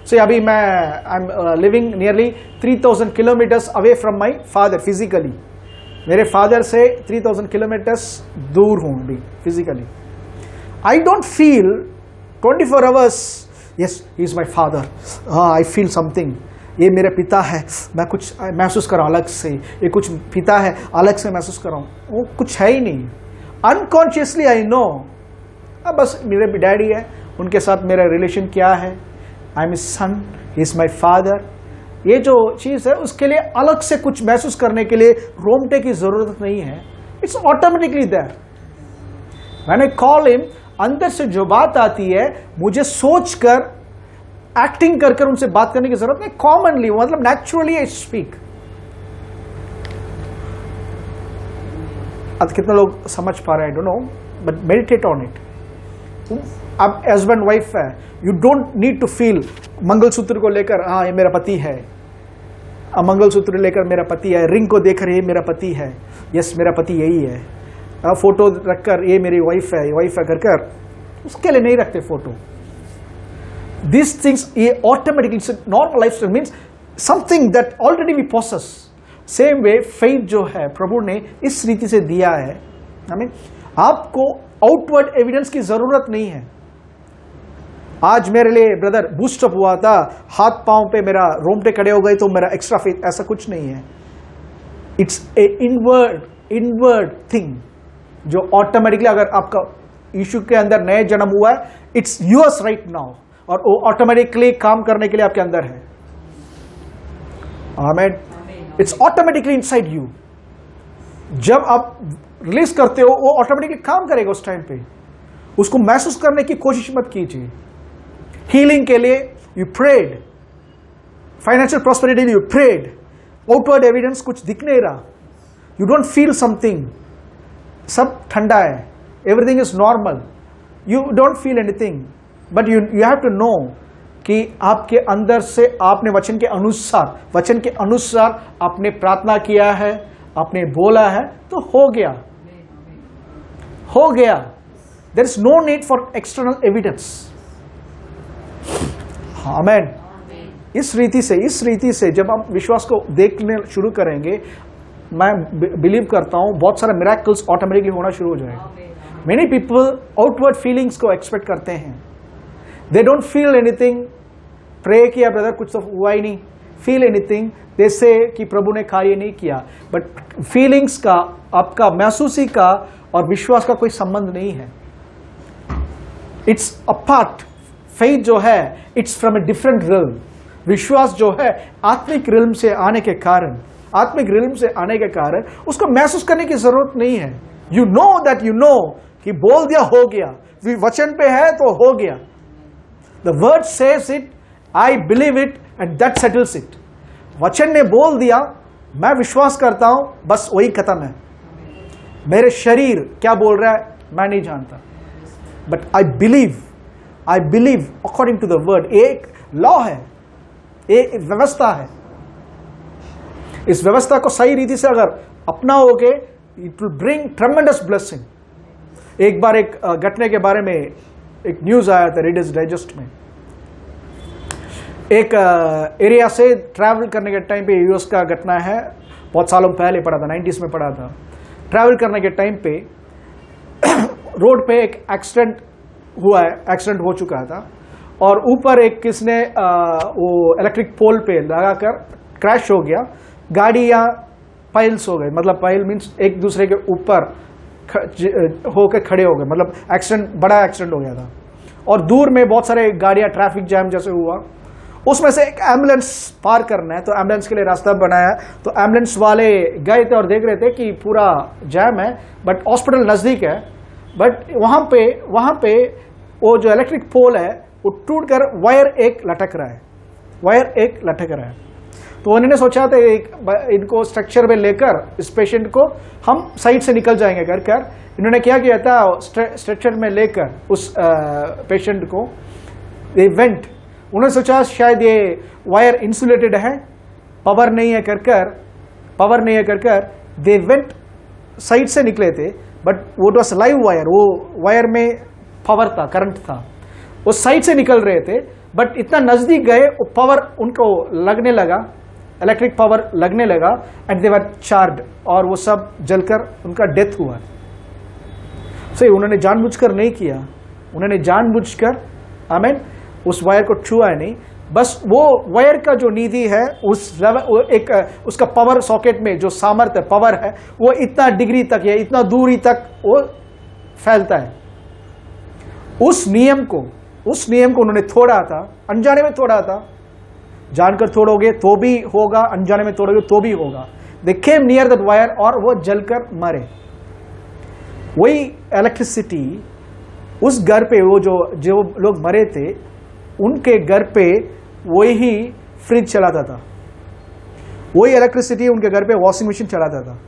सो अभी मैं I am living nearly 3000 kilometres away from my father physically. मेरे फादर से 3000 किलोमीटर्स दूर हूं अभी physically. I don't feel 24 hours yes he is my father, I feel something, ये मेरे पिता है, मैं कुछ महसूस कर रहा हूं अलग से, ये कुछ पिता है अलग से महसूस कर रहा हूं, वो कुछ है ही नहीं। अनकॉन्शियसली आई नो बस मेरे डैडी है, उनके साथ मेरा रिलेशन क्या है, I am son, he is my father. ये जो चीज है उसके लिए अलग से कुछ महसूस करने के लिए रोमटे की जरूरत नहीं है, इट्स ऑटोमेटिकली देयर। मैंने कॉल हिम, अंदर से जो बात आती है मुझे सोचकर एक्टिंग कर उनसे बात करने की जरूरत नहीं, कॉमनली मतलब नेचुरली आई स्पीक। अब कितने लोग समझ पा रहे हैं, I don't know, but meditate on it. अब हस्बैंड वाइफ है, you don't need to feel mangalsutra को लेकर हाँ ये मेरा पति है, मंगलसूत्र लेकर मेरा पति है, रिंग को देखकर ये मेरा पति है, यस मेरा पति यही है, फोटो रखकर ये मेरी वाइफ है, वाइफ है कर उसके लिए नहीं रखते फोटो। दिस थिंग्स ये automatically normal lifestyle means something that already we possess. Same way faith जो है प्रभु ने इस रीति से दिया है। आई मीन आपको आउटवर्ड एविडेंस की जरूरत नहीं है। आज मेरे लिए ब्रदर बूस्टअप हुआ था, हाथ पांव पे मेरा रोमटे खड़े हो गए तो मेरा एक्स्ट्रा फेथ, ऐसा कुछ नहीं है। इट्स ए इनवर्ड थिंग जो ऑटोमेटिकली अगर आपका यीशु के अंदर नए जन्म हुआ है, इट्स यूअर्स राइट नाउ, और वो ऑटोमेटिकली काम करने के लिए आपके अंदर है। आमीन। It's automatically inside you. जब आप रिलीज करते हो वो ऑटोमेटिकली काम करेगा उस टाइम पे, उसको महसूस करने की कोशिश मत कीजिए। हीलिंग के लिए you prayed, financial prosperity you prayed, outward evidence कुछ दिख नहीं रहा, यू डोंट फील समथिंग, सब ठंडा है, everything is normal, you don't feel anything, but you have to know कि आपके अंदर से आपने वचन के अनुसार आपने प्रार्थना किया है, आपने बोला है तो हो गया। There is no need for external evidence. Amen. इस रीति से जब हम विश्वास को देखने शुरू करेंगे, मैं बिलीव करता हूं बहुत सारे मिरेकल्स ऑटोमेटिकली होना शुरू हो जाएगा। मेनी पीपल आउटवर्ड फीलिंग्स को एक्सपेक्ट करते हैं, they don't feel anything. Pray किया ब्रदर कुछ तो हुआ ही नहीं, फील एनीथिंग, दे से कि प्रभु ने कार्य नहीं किया। बट फीलिंग्स का, आपका महसूसी का और विश्वास का कोई संबंध नहीं है। It's apart. फेथ जो है it's from a different realm. विश्वास जो है आत्मिक रिल्म से आने के कारण उसको महसूस करने की जरूरत नहीं है। You know that you know कि बोल दिया हो गया, वचन पे है तो हो गया। The word says it, I believe it and that settles it. वचन ने बोल दिया, मैं विश्वास करता हूं, बस वही खत्म है। मेरे शरीर क्या बोल रहा है मैं नहीं जानता, but I believe according to the word. एक लॉ है, एक व्यवस्था है। इस व्यवस्था को सही रीति से अगर अपनाओगे, it will bring tremendous blessing. एक बार एक घटने के बारे में एक न्यूज आया था रीडर्स डाइजेस्ट में। एक एरिया से ट्रैवल करने के टाइम पे, यूएस का घटना है, बहुत सालों पहले पढ़ा था, 90s में पढ़ा था। ट्रैवल करने के टाइम पे रोड पे एक एक्सीडेंट हो चुका था, और ऊपर एक किसने वो इलेक्ट्रिक पोल पे लगाकर क्रैश हो गया। गाड़ियां पाइल्स हो गई, मतलब पाइल मीन्स एक दूसरे के ऊपर होकर खड़े हो गए, मतलब बड़ा एक्सीडेंट हो गया था। और दूर में बहुत सारे गाड़ियां, ट्रैफिक जैम जैसे हुआ, उसमें से एक एम्बुलेंस पार करना है, तो एम्बुलेंस के लिए रास्ता बनाया। तो एम्बुलेंस वाले गए थे और देख रहे थे कि पूरा जैम है, बट हॉस्पिटल नज़दीक है। बट वहाँ पे वो जो इलेक्ट्रिक पोल है वो टूट कर वायर एक लटक रहा है। तो उन्होंने सोचा था इनको स्ट्रक्चर में लेकर इस पेशेंट को हम साइड से निकल जाएंगे कर इन्होंने क्या किया था, स्ट्रक्चर में लेकर उस पेशेंट को वेंट। उन्होंने सोचा शायद ये वायर इंसुलेटेड है, पावर नहीं है कर दे वेंट, साइड से निकले थे। बट वो वाज लाइव वायर, वो वायर में पावर था, करंट था, वो साइड से निकल रहे थे। बट इतना नजदीक गए, वो पावर उनको लगने लगा, इलेक्ट्रिक पावर लगने लगा, एंड दे वर चार्ज, और वो सब जलकर उनका डेथ हुआ। सही, उन्होंने जानबूझकर नहीं किया, उन्होंने जानबूझकर आमीन उस वायर को छुआ नहीं, बस वो वायर का जो निधि है उस लेवल, उसका पावर सॉकेट में जो सामर्थ्य पावर है वो इतना डिग्री तक या इतना दूरी तक वो फैलता है। उस नियम को उन्होंने तोड़ा था, अनजाने में तोड़ा था। जानकर तोड़ोगे तो भी होगा, अनजाने में तोड़ोगे तो भी होगा। दे केम नियर दैट वायर और वो जलकर मरे। वही इलेक्ट्रिसिटी उस घर पे, वो जो लोग मरे थे उनके घर पे वही फ्रिज चलाता था, वही इलेक्ट्रिसिटी उनके घर पे वॉशिंग मशीन चलाता था,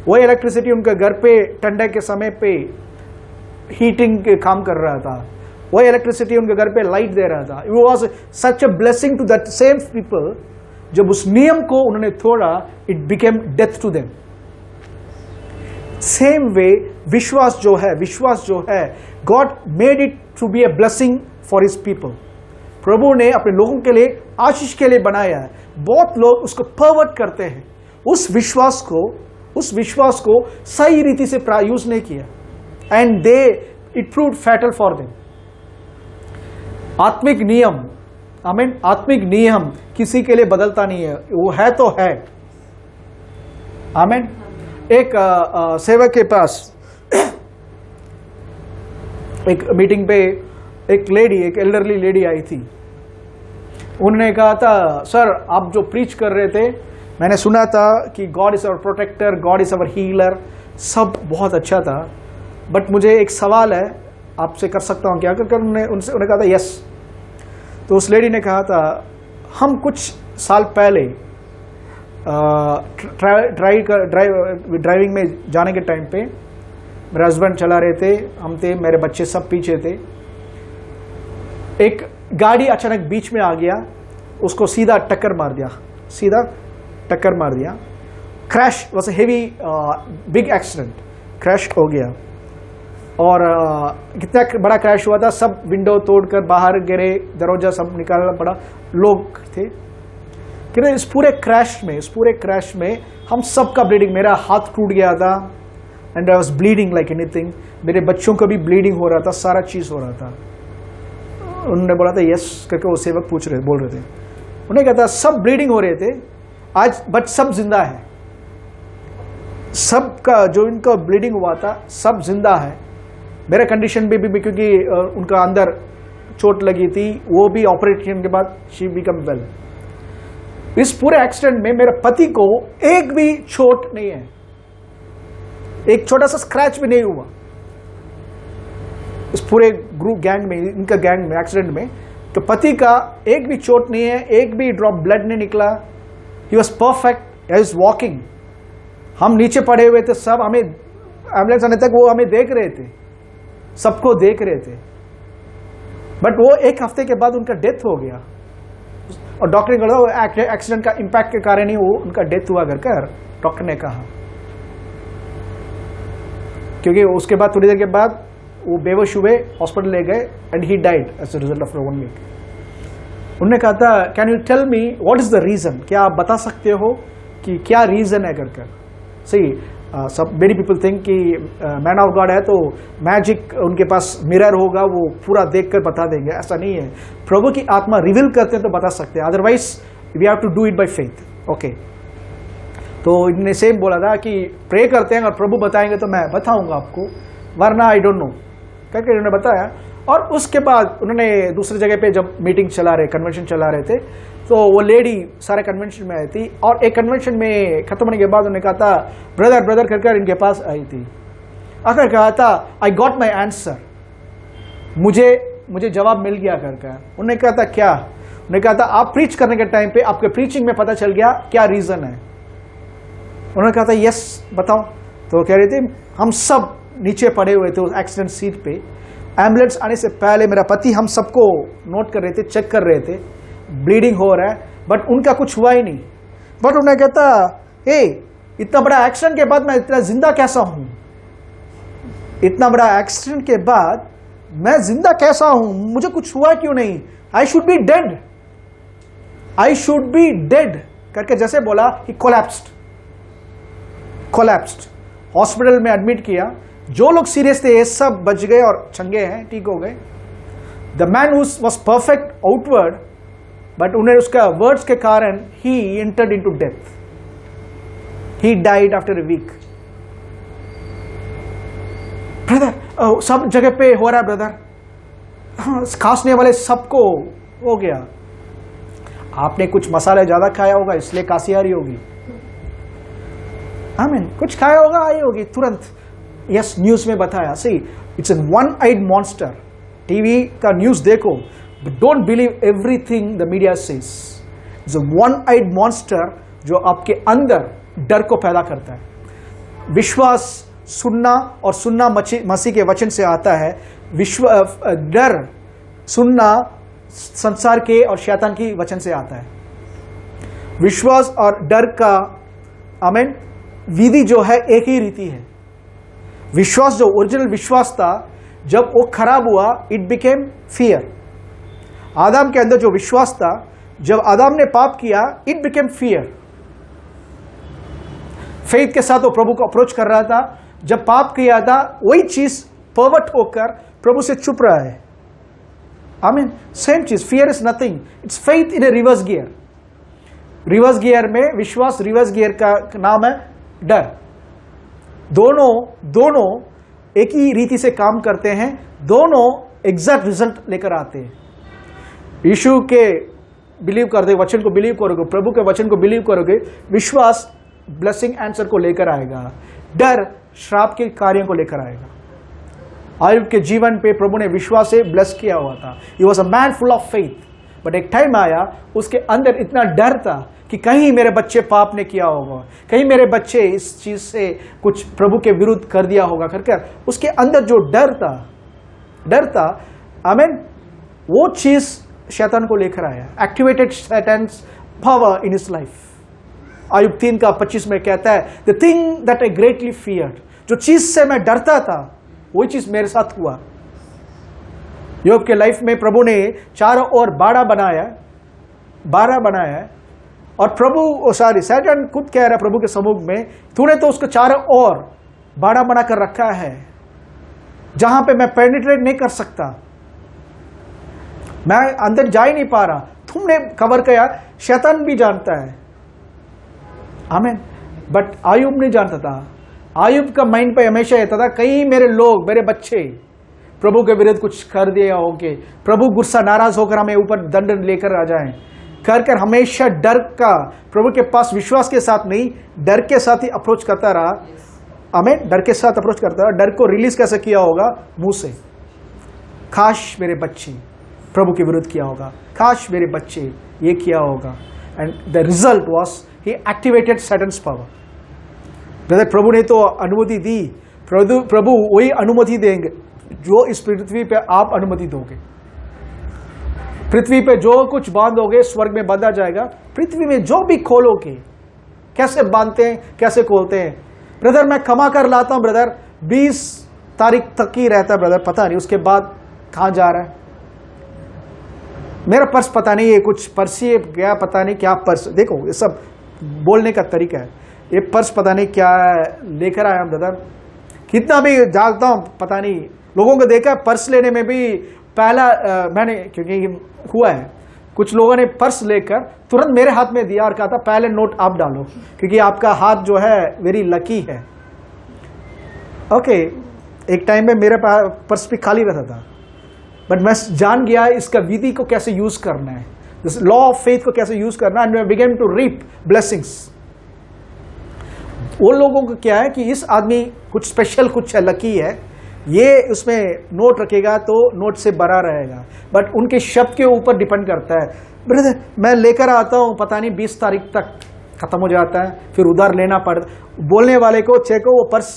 वही इलेक्ट्रिसिटी उनके घर पे ठंडे के समय पे हीटिंग के काम कर रहा था, वही इलेक्ट्रिसिटी उनके घर पे लाइट दे रहा था। It was such a blessing to that same people. जब उस नियम को उन्होंने तोड़ा, it became death to them. Same way विश्वास जो है God made it to be a blessing for his people. प्रभु ने अपने लोगों के लिए आशीष के लिए बनाया है। बहुत लोग उसको परवर्ट करते हैं, उस विश्वास को सही रीति से यूज नहीं किया, and it proved fatal for them. आत्मिक नियम किसी के लिए बदलता नहीं है, वो है तो है। आमीन। एक सेवक के पास एक मीटिंग पे एक एल्डरली लेडी आई थी। उन्होंने कहा था, सर आप जो प्रीच कर रहे थे, मैंने सुना था कि God is our protector, God is our healer, सब बहुत अच्छा था, बट मुझे एक सवाल है, आपसे कर सकता हूँ क्या? उन्होंने कहा था यस। तो उस लेडी ने कहा था, हम कुछ साल पहले ड्राइविंग में जाने के टाइम पे मेरे हस्बैंड चला रहे थे, हम थे, मेरे बच्चे सब पीछे थे। एक गाड़ी अचानक बीच में आ गया, उसको सीधा टक्कर मार दिया। Crash was a heavy big accident, crash हो गया। और कितना बड़ा क्रैश हुआ था, सब विंडो तोड़कर बाहर गिरे, दरवाजा सब निकालना पड़ा, लोग थे। कि इस पूरे क्रैश में हम सबका ब्लीडिंग, मेरा हाथ टूट गया था, and I was bleeding like anything. मेरे बच्चों का भी ब्लीडिंग हो रहा था, सारा चीज हो रहा था। उन्होंने बोला था यस करके, वो सेवक बोल रहे थे। उन्हें कहता सब ब्लीडिंग हो रहे थे आज, बट सब जिंदा है। सबका जो इनका ब्लीडिंग हुआ था सब जिंदा है। मेरा कंडीशन भी क्योंकि उनका अंदर चोट लगी थी, वो भी ऑपरेशन के बाद शी बिकम वेल। इस पूरे एक्सीडेंट में मेरे पति को एक भी चोट नहीं है, एक छोटा सा स्क्रैच भी नहीं हुआ। इस पूरे ग्रुप गैंग में, इनका गैंग में एक्सीडेंट में, तो पति का एक भी चोट नहीं है, एक भी ड्रॉप ब्लड नहीं निकला। He was perfect, he is walking. हम नीचे पड़े हुए थे, सब हमें एम्बुलेंस आने तक वो हमें देख रहे थे, सबको देख रहे थे। बट वो एक हफ्ते के बाद उनका डेथ हो गया, और डॉक्टर ने कहा एक्सीडेंट का इंपैक्ट के कारण ही वो उनका डेथ हुआ कर डॉक्टर ने कहा। क्योंकि उसके बाद थोड़ी देर के बाद वो बेहोश हुए, हॉस्पिटल ले गए, and he died as a result of 1 week. उन्होंने कहा था, can you tell me what is the reason? क्या आप बता सकते हो कि क्या रीजन है कर? सही, सब मेनी पीपल थिंक कि मैन ऑफ गॉड है तो मैजिक, उनके पास मिरर होगा, वो पूरा देखकर बता देंगे। ऐसा नहीं है। प्रभु की आत्मा रिवील करते हैं तो बता सकते हैं, otherwise we have to do it by faith. Okay, तो इन्होंने सेम बोला था कि प्रे करते हैं और प्रभु बताएंगे तो मैं बताऊंगा आपको, वरना आई डोंट नो करके इन्होंने बताया। और उसके बाद उन्होंने दूसरी जगह पे जब मीटिंग चला रहे, कन्वेंशन चला रहे थे, तो वो लेडी सारे कन्वेंशन में आई थी और एक कन्वेंशन में खत्म होने के बाद उन्होंने कहा था ब्रदर ब्रदर करके इनके पास आई थी, आकर कहा था आई गॉट माई आंसर, मुझे जवाब मिल गया करके। उन्होंने कहा था क्या? उन्होंने कहा था आप प्रीच करने के टाइम पे आपके प्रीचिंग में पता चल गया क्या रीजन है? उन्होंने कहा था यस बताओ। तो वो कह रहे थे हम सब नीचे पड़े हुए थे उस एक्सीडेंट सीट पे, एम्बुलेंस आने से पहले मेरा पति हम सबको नोट कर रहे थे, चेक कर रहे थे, ब्लीडिंग हो रहा है, बट उनका कुछ हुआ ही नहीं। बट उन्हें कहता हे इतना बड़ा एक्सीडेंट के बाद मैं इतना जिंदा कैसा हूं? इतना बड़ा एक्सीडेंट के बाद मैं जिंदा कैसा हूं? मुझे कुछ हुआ क्यों नहीं? I should be dead, I should be dead करके जैसे बोला, ही कोलैप्स्ड। हॉस्पिटल में एडमिट किया, जो लोग सीरियस थे ये सब बच गए और चंगे हैं, ठीक हो गए। The man was perfect outward, but उन्हें उसका वर्ड्स के कारण ही entered into death, he died after a week. Brother सब जगह पे हो रहा है ब्रदर, खांसने वाले सबको हो गया। आपने कुछ मसाले ज्यादा खाया होगा इसलिए काशी आ रही होगी, आमीन। कुछ खाया होगा आई होगी तुरंत। यस, न्यूज में बताया, see it's a one eyed monster. TV का न्यूज देखो, but don't believe everything the media says. It's a one eyed monster जो आपके अंदर डर को पैदा करता है। विश्वास सुनना और सुनना मसीह के वचन से आता है। डर सुनना संसार के और शैतान की वचन से आता है। विश्वास और डर का आमीन विधि जो है एक ही रीति है। विश्वास जो ओरिजिनल विश्वास था, जब वो खराब हुआ इट बिकेम फियर। आदम के अंदर जो विश्वास था, जब आदम ने पाप किया इट बिकेम फियर। फेथ के साथ वो प्रभु को अप्रोच कर रहा था, जब पाप किया था वही चीज परवर्ट होकर प्रभु से चुप रहा है। आमीन। सेम चीज, fear is nothing, it's faith in A reverse gear. Reverse gear में विश्वास, रिवर्स गियर का नाम है डर। दोनों एक ही रीति से काम करते हैं, दोनों एग्जैक्ट रिजल्ट लेकर आते हैं। यीशु के बिलीव करते, वचन को बिलीव करोगे, प्रभु के वचन को बिलीव करोगे, विश्वास ब्लेसिंग आंसर को लेकर आएगा, डर श्राप के कार्यों को लेकर आएगा। आयुब के जीवन पे प्रभु ने विश्वास से ब्लेस किया हुआ था। He was a man full of faith, but एक टाइम आया उसके अंदर इतना डर था कि कहीं मेरे बच्चे पाप ने किया होगा, कहीं मेरे बच्चे इस चीज से कुछ प्रभु के विरुद्ध कर दिया होगा करके उसके अंदर जो डर था आमीन, वो चीज शैतान को लेकर आया, एक्टिवेटेड शैतान्स पावर इन हिज लाइफ। आयुब 3:25 में कहता है the thing that I greatly feared, जो चीज से मैं डरता था वही चीज मेरे साथ हुआ। योग के लाइफ में प्रभु ने चारों ओर बाड़ा बनाया है और प्रभु शैतान खुद कह रहा है प्रभु के सम्मुख में, तूने तो उसको चारों ओर बाड़ा बना कर रखा है जहां पे मैं पेनिट्रेट नहीं कर सकता, मैं अंदर जा ही नहीं पा रहा, तुमने कवर किया। शैतान भी जानता है, आमीन, बट आयुब नहीं जानता था। आयुब का माइंड पे हमेशा रहता था कहीं मेरे लोग, मेरे बच्चे प्रभु के विरुद्ध कुछ कर दिया होंगे, प्रभु गुस्सा नाराज होकर हमें ऊपर दंड लेकर आ जाएं, कर हमेशा डर का, प्रभु के पास विश्वास के साथ नहीं डर के साथ ही अप्रोच करता रहा। आमीन, डर के साथ अप्रोच करता रहा। डर को रिलीज कैसे किया होगा? मुंह से, काश मेरे बच्चे प्रभु के विरुद्ध किया होगा, काश मेरे बच्चे ये किया होगा, and the result was he activated Satan's power. Brother, प्रभु ने तो अनुमति दी, प्रभु वही अनुमति देंगे जो इस पृथ्वी पे आप अनुमति दोगे। पृथ्वी पे जो कुछ बांधोगे स्वर्ग में बांधा जाएगा, पृथ्वी में जो भी खोलोगे, कैसे बांधते हैं कैसे खोलते हैं। ब्रदर, मैं कमा कर लाता हूं ब्रदर, 20 तारीख तक ही रहता है ब्रदर, पता नहीं उसके बाद कहां जा रहा है। मेरा पर्स पता नहीं, ये कुछ पर्सी गया, पता नहीं क्या पर्स। देखो ये सब बोलने का तरीका है, ये पर्स पता नहीं क्या लेकर आया ब्रदर। कितना भी जागता हूं पता नहीं, लोगों को देखा पर्स लेने में भी पहला मैंने, क्योंकि हुआ है कुछ लोगों ने पर्स लेकर तुरंत मेरे हाथ में दिया और कहा था पहले नोट आप डालो क्योंकि आपका हाथ जो है वेरी लकी है। ओके, एक टाइम में मेरा पर्स भी खाली रहता था, बट मैं जान गया इसका विधि को कैसे यूज करना है, दिस लॉ ऑफ फेथ को कैसे यूज करना है, and I began to reap blessings. वो लोगों को क्या है कि इस आदमी कुछ स्पेशल, कुछ लकी है, ये उसमें नोट रखेगा तो नोट से बड़ा रहेगा, बट उनके शब्द के ऊपर डिपेंड करता है। ब्रदर मैं लेकर आता हूं, पता नहीं 20 तारीख तक खत्म हो जाता है, फिर उधार लेना पड़ता, बोलने वाले को चेक हो वो पर्स,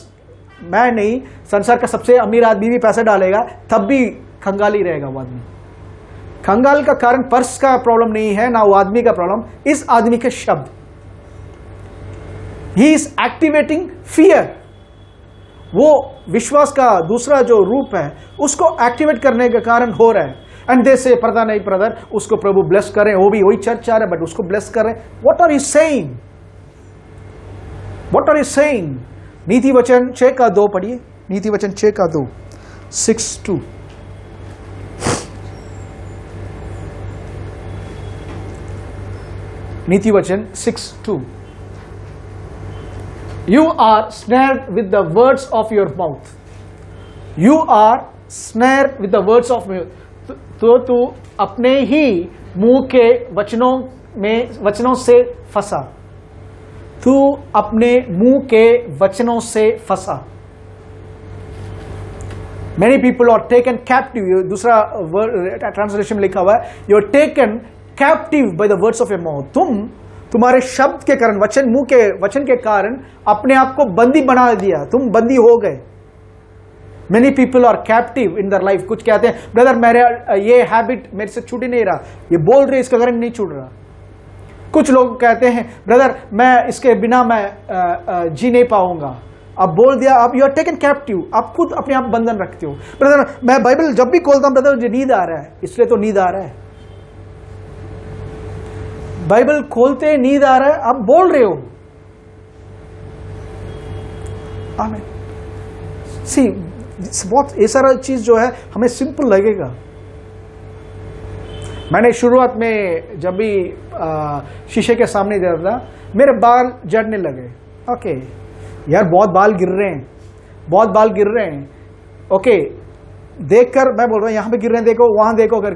मैं नहीं, संसार का सबसे अमीर आदमी भी पैसा डालेगा तब भी कंगाल ही रहेगा वो आदमी। कंगाल का कारण पर्स का प्रॉब्लम नहीं है, ना वो आदमी का प्रॉब्लम, इस आदमी के शब्द। ही इज एक्टिवेटिंग फियर, वो विश्वास का दूसरा जो रूप है उसको एक्टिवेट करने के कारण हो रहा है। एंड दे से पता नहीं ब्रदर उसको प्रभु ब्लेस करें, वो भी वही चर्च आ रहा है बट उसको ब्लेस करें। What are you saying, what are you saying? नीति वचन 6:2 पढ़िए, नीति वचन 6:2, 6:2। नीति वचन 6:2। You are snared with the words of your mouth. You are snared with the words of your. तो तू अपने ही मुंह के वचनों से फंसा, तू अपने मुंह के वचनों से फंसा। Many people are taken captive. दूसरा ट्रांसलेशन में लिखा हुआ है, you are taken captive by the words of your mouth. तुम्हारे शब्द के कारण, मुंह के वचन के कारण अपने आप को बंदी बना दिया, तुम बंदी हो गए। Many people are captive in their life. कुछ कहते हैं ब्रदर मेरे ये हैबिट मेरे से छूट ही नहीं रहा, ये बोल रहे इसका कारण नहीं छूट रहा। कुछ लोग कहते हैं ब्रदर मैं इसके बिना मैं जी नहीं पाऊंगा, अब बोल दिया, अब यू आर टेकन कैप्टिव, आप खुद अपने आप बंधन रखते हो। ब्रदर मैं बाइबल जब भी खोलता हूं ब्रदर मुझे नींद आ रहा है, इसलिए तो नींद आ रहा है। बाइबल खोलते नींद आ रहा है, आप बोल रहे हो। आमीन। सी बहुत ये सारा चीज जो है हमें सिंपल लगेगा। मैंने शुरुआत में जब भी शीशे के सामने देखा था मेरे बाल झड़ने लगे। ओके यार बहुत बाल गिर रहे हैं, बहुत बाल गिर रहे हैं। ओके देखकर मैं बोल रहा हूं यहां पे गिर रहे हैं, देखो वहां देखो कर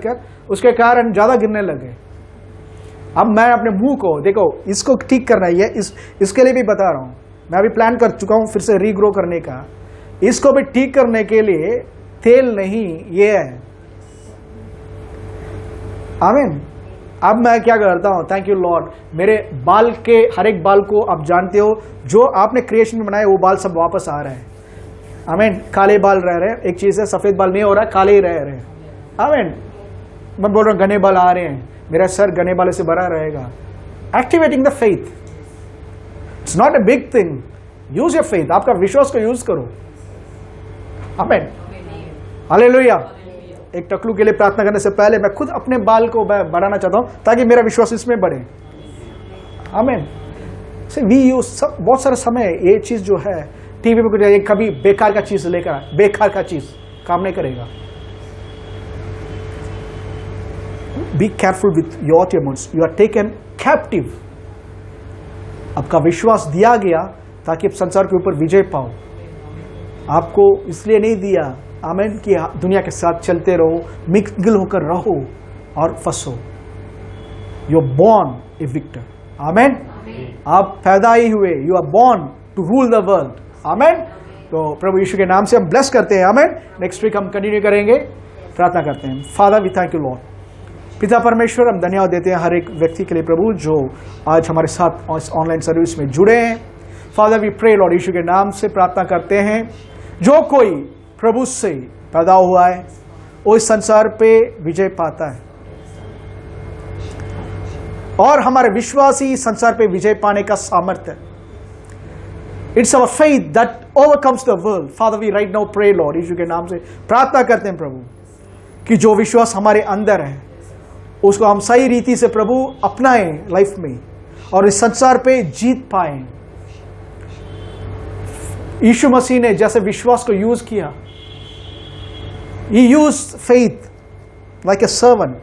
उसके कारण ज्यादा गिरने लगे। अब मैं अपने मुंह को देखो, इसको ठीक करना है, इसके लिए भी बता रहा हूं, मैं अभी प्लान कर चुका हूं फिर से रीग्रो करने का। इसको भी ठीक करने के लिए तेल नहीं, ये है। आमीन। अब मैं क्या करता हूं, थैंक यू लॉर्ड, मेरे बाल के हर एक बाल को आप जानते हो जो आपने क्रिएशन में बनाए वो बाल सब वापस आ रहे हैं। आमीन। काले बाल रह रहे हैं, एक चीज है सफेद बाल नहीं हो रहा, काले ही रह रहे हैं। आमीन। मैं बोल रहा हूं घने बाल आ रहे हैं, मेरा सर घने बालों से भरा रहेगा। Activating the faith, it's not a big thing, use your faith, आपका विश्वास को यूज करो। आमीन। हालेलुया। एक टकलू के लिए प्रार्थना करने से पहले मैं खुद अपने बाल को बढ़ाना चाहता हूं ताकि मेरा विश्वास इसमें बढ़े। आमीन। वी यूज बहुत सारा समय ये चीज जो है टीवी पे कुछ कभी बेकार का चीज लेकर, बेकार का चीज काम नहीं करेगा। Be careful with your demons, you are taken captive. आपका विश्वास दिया गया ताकि आप संसार के ऊपर विजय पाओ। आपको इसलिए नहीं दिया आमीन कि दुनिया के साथ चलते रहो, मिक्स होकर रहो और फंसो। You are born a victor. आमीन। आप पैदा ही हुए, you are born to rule the world. आमीन। तो प्रभु यीशु के नाम से हम ब्लेस करते हैं। आमीन। नेक्स्ट वीक हम कंटिन्यू करेंगे, प्रार्थना करते हैं। Father we thank you lord. पिता परमेश्वर हम धन्यवाद देते हैं हर एक व्यक्ति के लिए प्रभु जो आज हमारे साथ इस ऑनलाइन सर्विस में जुड़े हैं। फादर वी प्रे लॉर्ड यीशु के नाम से प्रार्थना करते हैं, जो कोई प्रभु से पैदा हुआ है वो इस संसार पे विजय पाता है, और हमारे विश्वासी संसार पे विजय पाने का सामर्थ्य। It's our faith that overcomes the world. Father we right now pray lord यीशु के नाम से प्रार्थना करते हैं प्रभु कि जो विश्वास हमारे अंदर है उसको हम सही रीति से प्रभु अपनाएं लाइफ में और इस संसार पे जीत पाएं। यीशु मसीह ने जैसे विश्वास को यूज किया, He used faith like a servant,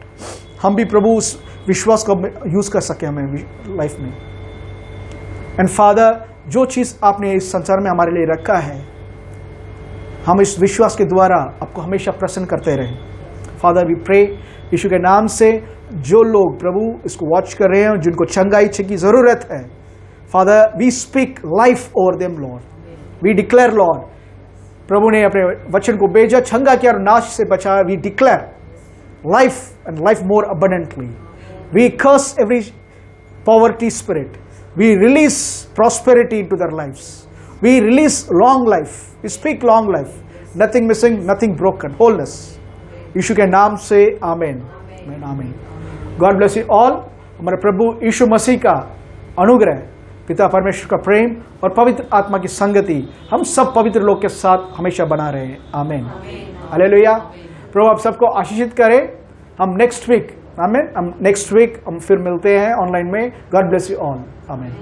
हम भी प्रभु उस विश्वास को यूज कर सके हमें लाइफ में। एंड फादर जो चीज आपने इस संसार में हमारे लिए रखा है, हम इस विश्वास के द्वारा आपको हमेशा प्रसन्न करते रहें। फादर वी प्रे यीशु के नाम से जो लोग प्रभु इसको वॉच कर रहे हैं जिनको चंगाई की जरूरत है, father we speak life over them lord. We declare lord, प्रभु ने अपने वचन को भेजा, चंगा किया और नाश से बचाया। We declare life and life more abundantly. We curse every poverty spirit. We release prosperity into their lives. We release long life. We speak long life, nothing missing, nothing broken, wholeness. यीशु के नाम से आमीन, आमीन, आमीन। God bless you all. हमारे प्रभु यीशु मसीह का अनुग्रह, पिता परमेश्वर का प्रेम और पवित्र आत्मा की संगति हम सब पवित्र लोग के साथ हमेशा बना रहे। आमीन, हालेलुया। प्रभु आप सबको आशीषित करे। हम नेक्स्ट वीक, आमीन, हम नेक्स्ट वीक हम फिर मिलते हैं ऑनलाइन में। गॉड ब्लेस यू ऑल, आमीन।